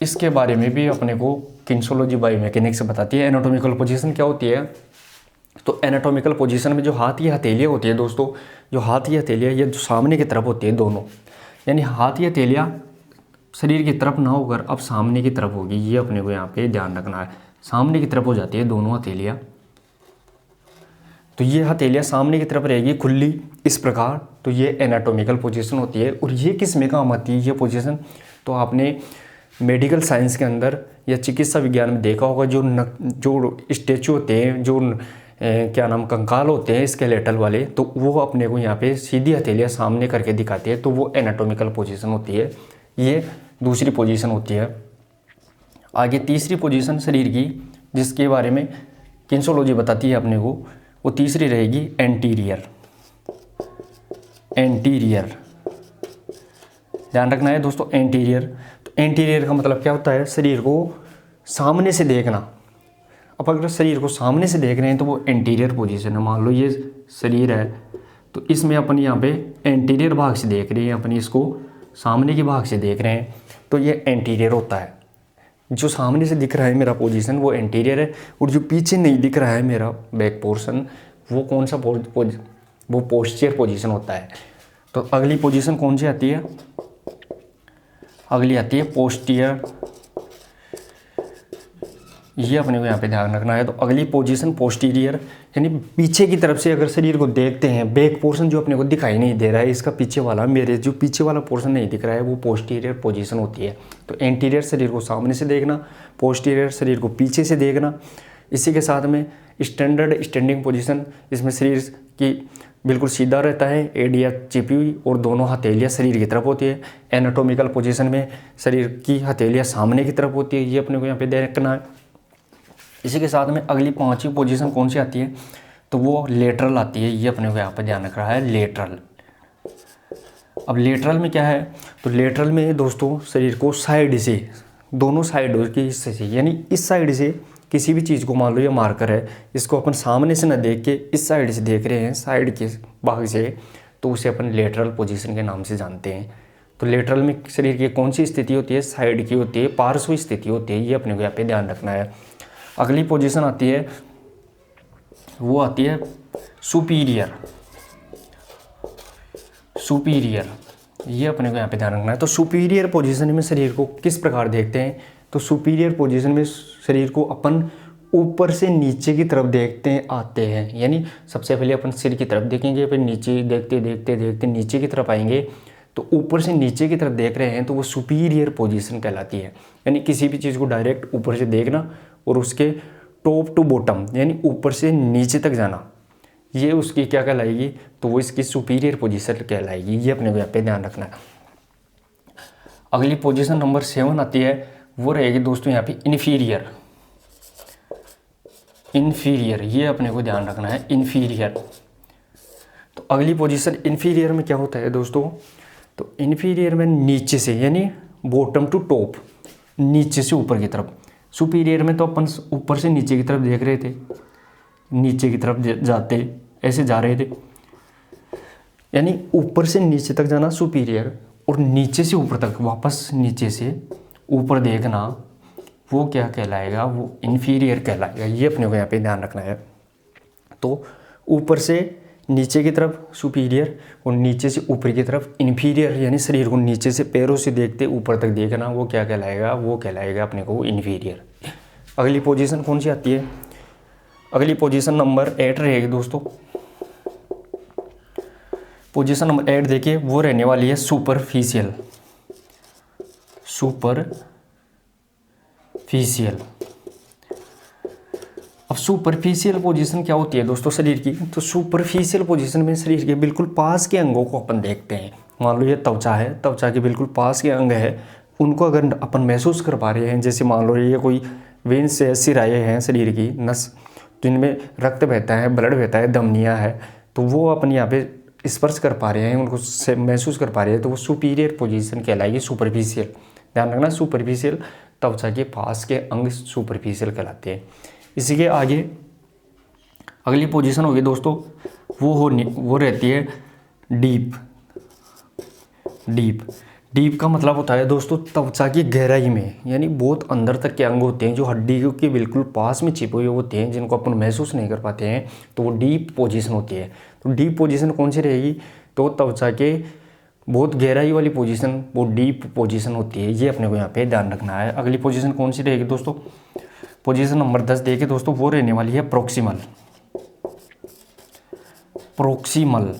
इसके बारे में भी अपने को किनेसियोलॉजी बायोमैकेनिक्स बताती है। एनाटॉमिकल पोजीशन क्या होती है, तो एनाटॉमिकल पोजीशन में जो हाथ की हथेलियाँ होती है दोस्तों, जो हाथ की हथेलियाँ ये जो सामने की तरफ होती है दोनों, यानी हाथ की हथेलियाँ शरीर की तरफ ना होकर अब सामने की तरफ होगी। ये अपने को यहाँ पे ध्यान रखना है, सामने की तरफ हो जाती है दोनों हथेलियाँ। तो ये हथेलियाँ सामने की तरफ रहेगी खुली इस प्रकार, तो ये एनाटॉमिकल पोजीशन होती है। और ये किस में काम आती है ये पोजीशन, तो आपने मेडिकल साइंस के अंदर या चिकित्सा विज्ञान में देखा होगा, जो स्टैचू होते हैं, जो क्या नाम कंकाल होते हैं स्केलेटल वाले, तो वो अपने को यहाँ पे सीधी हथेलियाँ सामने करके दिखाते हैं, तो वो एनाटॉमिकल पोजीशन होती है। ये दूसरी पोजीशन होती है। आगे तीसरी पोजीशन शरीर की, जिसके बारे में किनेसियोलॉजी बताती है अपने को, वो तीसरी रहेगी एंटीरियर। एंटीरियर ध्यान रखना है दोस्तों, एंटीरियर। तो एंटीरियर का मतलब क्या होता है, शरीर को सामने से देखना। अब अगर शरीर को सामने से देख रहे हैं तो वो एंटीरियर पोजीशन है। मान लो ये शरीर है, तो इसमें अपन यहाँ पे एंटीरियर भाग से देख रहे हैं, अपनी इसको सामने के भाग से देख रहे हैं, तो ये एंटीरियर होता है। जो सामने से दिख रहा है मेरा पोजीशन वो एंटीरियर है, और जो पीछे नहीं दिख रहा है मेरा बैक पोर्शन, वो कौन सा वो पोस्चर पोजीशन होता है। तो अगली पोजीशन कौन सी आती है, अगली आती है पोस्टीरियर। ये अपने को यहाँ पे ध्यान रखना है। तो अगली पोजीशन पोस्टीरियर, यानी पीछे की तरफ से अगर शरीर को देखते हैं, बैक पोर्शन जो अपने को दिखाई नहीं दे रहा है, इसका पीछे वाला, मेरे जो पीछे वाला पोर्शन नहीं दिख रहा है, वो पोस्टीरियर पोजीशन होती है। तो एंटीरियर शरीर को सामने से देखना, पोस्टीरियर शरीर को पीछे से देखना। इसी के साथ में स्टैंडर्ड स्टैंडिंग पोजीशन, इसमें शरीर की बिल्कुल सीधा रहता है, एड़ियाँ चिपी हुई और दोनों हथेलियाँ शरीर की तरफ होती है। एनाटॉमिकल पोजीशन में शरीर की हथेलियाँ सामने की तरफ होती है। ये अपने को यहाँ पे देखना है। इसी के साथ में अगली पांचवी पोजीशन कौन सी आती है, तो वो लेटरल आती है। ये अपने को यहाँ पे ध्यान रख रहा है, लेटरल। अब लेटरल में क्या है, तो लेटरल में दोस्तों शरीर को साइड से, दोनों साइड के हिस्से से, यानी इस साइड से किसी भी चीज़ को, मान लो ये मार्कर है, इसको अपन सामने से ना देख के इस साइड से देख रहे हैं, साइड के भाग से, तो उसे अपन लेटरल पोजीशन के नाम से जानते हैं। तो लेटरल में शरीर की कौन सी स्थिति होती है, साइड की होती है, पार्श्व स्थिति होती है। ये अपने को यहाँ पे ध्यान रखना है। अगली पोजीशन आती है, वो आती है सुपीरियर। सुपीरियर, ये अपने को यहाँ पे ध्यान रखना है। तो सुपीरियर पोजीशन में शरीर को किस प्रकार देखते हैं, तो सुपीरियर पोजीशन में शरीर को अपन ऊपर से नीचे की तरफ देखते आते हैं। यानी सबसे पहले अपन सिर की तरफ देखेंगे, फिर नीचे देखते देखते देखते नीचे की तरफ आएंगे। तो ऊपर से नीचे की तरफ देख रहे हैं तो वो सुपीरियर पोजीशन कहलाती है। यानी किसी भी चीज़ को डायरेक्ट ऊपर से देखना और उसके टॉप टू बॉटम, यानी ऊपर से नीचे तक जाना, ये उसकी क्या कहलाएगी, तो वो इसकी सुपीरियर पोजीशन कहलाएगी। ये अपने को यहाँ पे ध्यान रखना है। अगली पोजीशन नंबर 7 आती है, वो रहेगी दोस्तों यहाँ पे इन्फीरियर। इन्फीरियर, ये अपने को ध्यान रखना है, इन्फीरियर। तो अगली पोजीशन इन्फीरियर में क्या होता है दोस्तों, तो इन्फीरियर में नीचे से, यानी बॉटम टू टॉप, नीचे से ऊपर की तरफ। सुपीरियर में तो अपन ऊपर से नीचे की तरफ देख रहे थे, नीचे की तरफ जाते ऐसे जा रहे थे, यानी ऊपर से नीचे तक जाना सुपीरियर, और नीचे से ऊपर तक वापस नीचे से ऊपर देखना, वो क्या कहलाएगा, वो इन्फीरियर कहलाएगा। ये अपने को यहाँ पे ध्यान रखना है। तो ऊपर से नीचे की तरफ सुपीरियर और नीचे से ऊपर की तरफ इन्फीरियर, यानी शरीर को नीचे से पैरों से देखते ऊपर तक देखना, वो क्या कहलाएगा, वो कहलाएगा अपने को इन्फीरियर। अगली पोजीशन कौन सी आती है, अगली पोजीशन नंबर 8 रहेगी दोस्तों। पोजीशन नंबर 8 देखिए, वो रहने वाली है सुपरफिशियल। सुपरफिशियल, अब सुपरफिशियल पोजीशन क्या होती है दोस्तों शरीर की, तो सुपरफिशियल पोजीशन में शरीर के बिल्कुल पास के अंगों को अपन देखते हैं। मान लो ये त्वचा है, त्वचा के बिल्कुल पास के अंग है, उनको अगर अपन महसूस कर पा रहे हैं, जैसे मान लो ये कोई वेन्स से सिराए हैं शरीर की नस, जिनमें रक्त बहता है, ब्लड बहता है, धमनियाँ है, तो वो अपन यहाँ पे स्पर्श कर पा रहे हैं, उनको महसूस कर पा रहे हैं, तो वो सुपीरियर पोजीशन कहलाएगी सुपरफिशियल। ध्यान रखना, सुपरफिशियल, त्वचा के पास के अंग सुपरफिशियल कहलाते हैं। इसी के आगे अगली पोजीशन होगी दोस्तों, वो रहती है डीप। डीप, डीप का मतलब होता है दोस्तों त्वचा की गहराई में, यानी बहुत अंदर तक के अंग होते हैं जो हड्डी के बिल्कुल पास में छिपे हुए होते हैं, जिनको अपन महसूस नहीं कर पाते हैं, तो वो डीप पोजीशन होती है। तो डीप पोजीशन कौन सी रहेगी, तो त्वचा के बहुत गहराई वाली पोजीशन वो डीप पोजीशन होती है, ये अपने को यहाँ पे ध्यान रखना है। अगली पोजीशन कौन सी रहेगी दोस्तों, पोजीशन नंबर 10 देखिए दोस्तों, वो रहने वाली है प्रोक्सिमल। प्रोक्सिमल,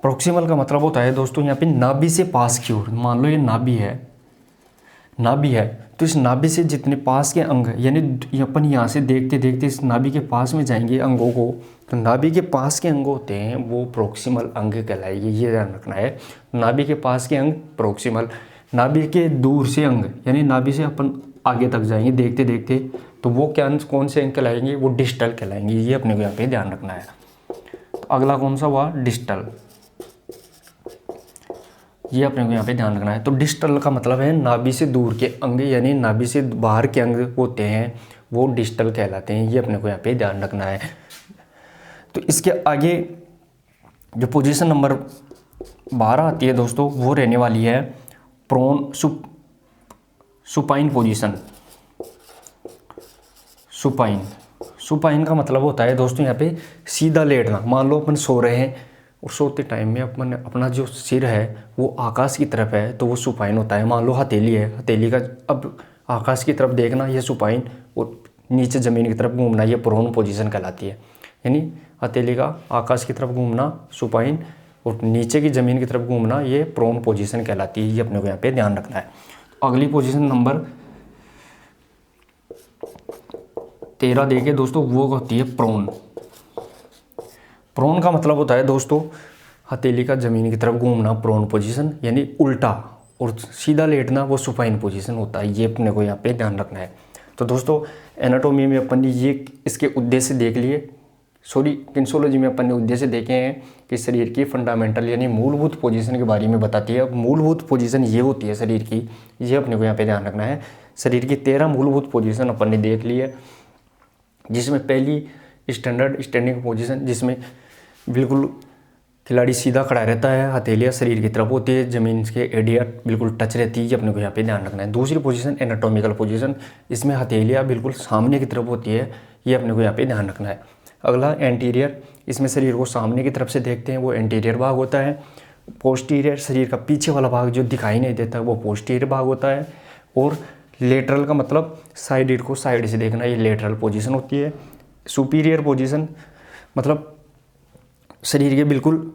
प्रोक्सिमल का मतलब होता है दोस्तों यहाँ पे नाभि से पास की ओर। मान लो ये नाभि है, नाभि है, तो इस नाभि से जितने पास के अंग, यानी अपन यहाँ से देखते देखते इस नाभि के पास में जाएंगे अंगों को, तो नाभि के पास के अंग होते हैं वो प्रोक्सिमल अंग कहलाएगी, ये ध्यान रखना है। नाभि के पास के अंग प्रोक्सिमल, नाभि के दूर से अंग, यानी नाभि से अपन आगे तक जाएंगे देखते देखते, तो वो क्या कौन से अंग कहलाएंगे, वो डिस्टल कहलाएंगे, ये अपने को यहाँ पे ध्यान रखना है। तो अगला कौन सा हुआ, डिस्टल, ये अपने को यहाँ पे ध्यान रखना है। तो डिस्टल का मतलब है नाभि से दूर के अंग, यानी नाभि से बाहर के अंग होते हैं वो डिस्टल कहलाते हैं, ये अपने को यहाँ पे ध्यान रखना है। तो इसके आगे जो पोजीशन नंबर 12 आती है दोस्तों, वो रहने वाली है prone supine position. Supine, supine का मतलब होता है दोस्तों यहाँ पे सीधा लेटना। मान लो अपन सो रहे हैं और सोते टाइम में अपन अपना जो सिर है वो आकाश की तरफ है, तो वो सुपाइन होता है। मान लो हथेली है, हथेली का अब आकाश की तरफ देखना, ये सुपाइन, और नीचे ज़मीन की तरफ घूमना, ये प्रोन पोजीशन कहलाती है। यानी हथेली का आकाश की तरफ घूमना सुपाइन, और नीचे की ज़मीन की तरफ घूमना ये प्रोन पोजीशन कहलाती है, ये अपने को यहाँ पे ध्यान रखना है। अगली पोजीशन नंबर 13 देखिए दोस्तों, वो होती है प्रोन। प्रोन का मतलब होता है दोस्तों हथेली का ज़मीन की तरफ घूमना, प्रोन पोजीशन, यानी उल्टा, और सीधा लेटना वो सुपाइन पोजीशन होता है, ये अपने को यहाँ पे ध्यान रखना है। तो दोस्तों एनाटोमी में अपन ने ये इसके उद्देश्य देख लिए, किन्सोलॉजी में अपन ने उद्देश्य देखे हैं कि शरीर की फंडामेंटल यानी मूलभूत पोजीशन के बारे में बताती है। अब मूलभूत पोजीशन ये होती है शरीर की, ये अपने को यहाँ पे ध्यान रखना है। शरीर की 13 मूलभूत पोजीशन अपन ने देख ली है, जिसमें पहली स्टैंडर्ड स्टैंडिंग पोजीशन, जिसमें बिल्कुल खिलाड़ी सीधा खड़ा रहता है, हथेलियाँ शरीर की तरफ होती है, ज़मीन के एडिया बिल्कुल टच रहती है, ये अपने को यहाँ पे ध्यान रखना है। दूसरी पोजीशन एनाटॉमिकल पोजीशन, इसमें हथेलियाँ बिल्कुल सामने की तरफ होती है, ये अपने को यहाँ पे ध्यान रखना है। अगला एंटीरियर, इसमें शरीर को सामने की तरफ से देखते हैं, वो एंटीरियर भाग होता है। पोस्टीरियर, शरीर का पीछे वाला भाग जो दिखाई नहीं देता वो पोस्टीरियर भाग होता है। और लेटरल का मतलब साइड को साइड से देखना, ये लेटरल पोजीशन होती है। सुपीरियर पोजीशन मतलब शरीर के बिल्कुल,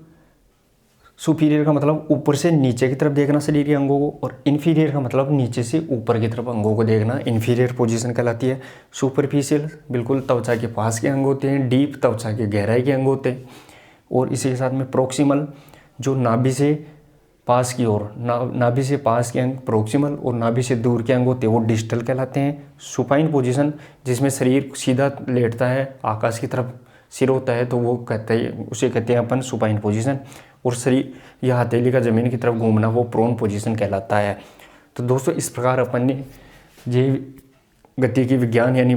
सुपीरियर का मतलब ऊपर से नीचे की तरफ देखना शरीर के अंगों को, और इन्फीरियर का मतलब नीचे से ऊपर की तरफ अंगों को देखना, इन्फीरियर पोजीशन कहलाती है। सुपरफिशियल बिल्कुल त्वचा के पास के अंग होते हैं, डीप त्वचा के गहराई के अंग होते हैं, और इसी के साथ में प्रोक्सिमल जो नाभि से पास की ओर, नाभि से पास के अंग प्रोक्सिमल, और नाभि से दूर के अंग होते हैं वो डिस्टल कहलाते हैं। सुपाइन पोजीशन जिसमें शरीर सीधा लेटता है, आकाश की तरफ सिर होता है, तो वो कहते हैं, उसे कहते हैं अपन सुपाइन पोजीशन। और शरीर या हथेली का ज़मीन की तरफ घूमना वो प्रोन पोजीशन कहलाता है। तो दोस्तों इस प्रकार अपन ने जीव गतिकी विज्ञान यानी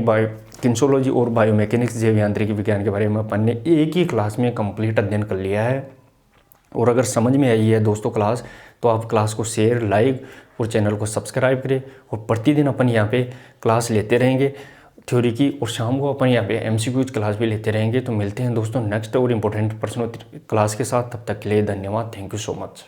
किन्सोलॉजी और बायोमैकेनिक्स जैव यांत्रिकी विज्ञान के बारे में अपन ने एक ही क्लास में कंप्लीट अध्ययन कर लिया है। और अगर समझ में आई है दोस्तों क्लास, तो आप क्लास को शेयर, लाइक और चैनल को सब्सक्राइब करें, और प्रतिदिन अपन यहाँ पे क्लास लेते रहेंगे। थ्योरी की, और शाम को अपन यहाँ पे एमसीक्यूज क्लास भी लेते रहेंगे। तो मिलते हैं दोस्तों नेक्स्ट और इम्पोर्टेंट प्रश्नोत्तरी क्लास के साथ। तब तक के लिए धन्यवाद। Thank you so much.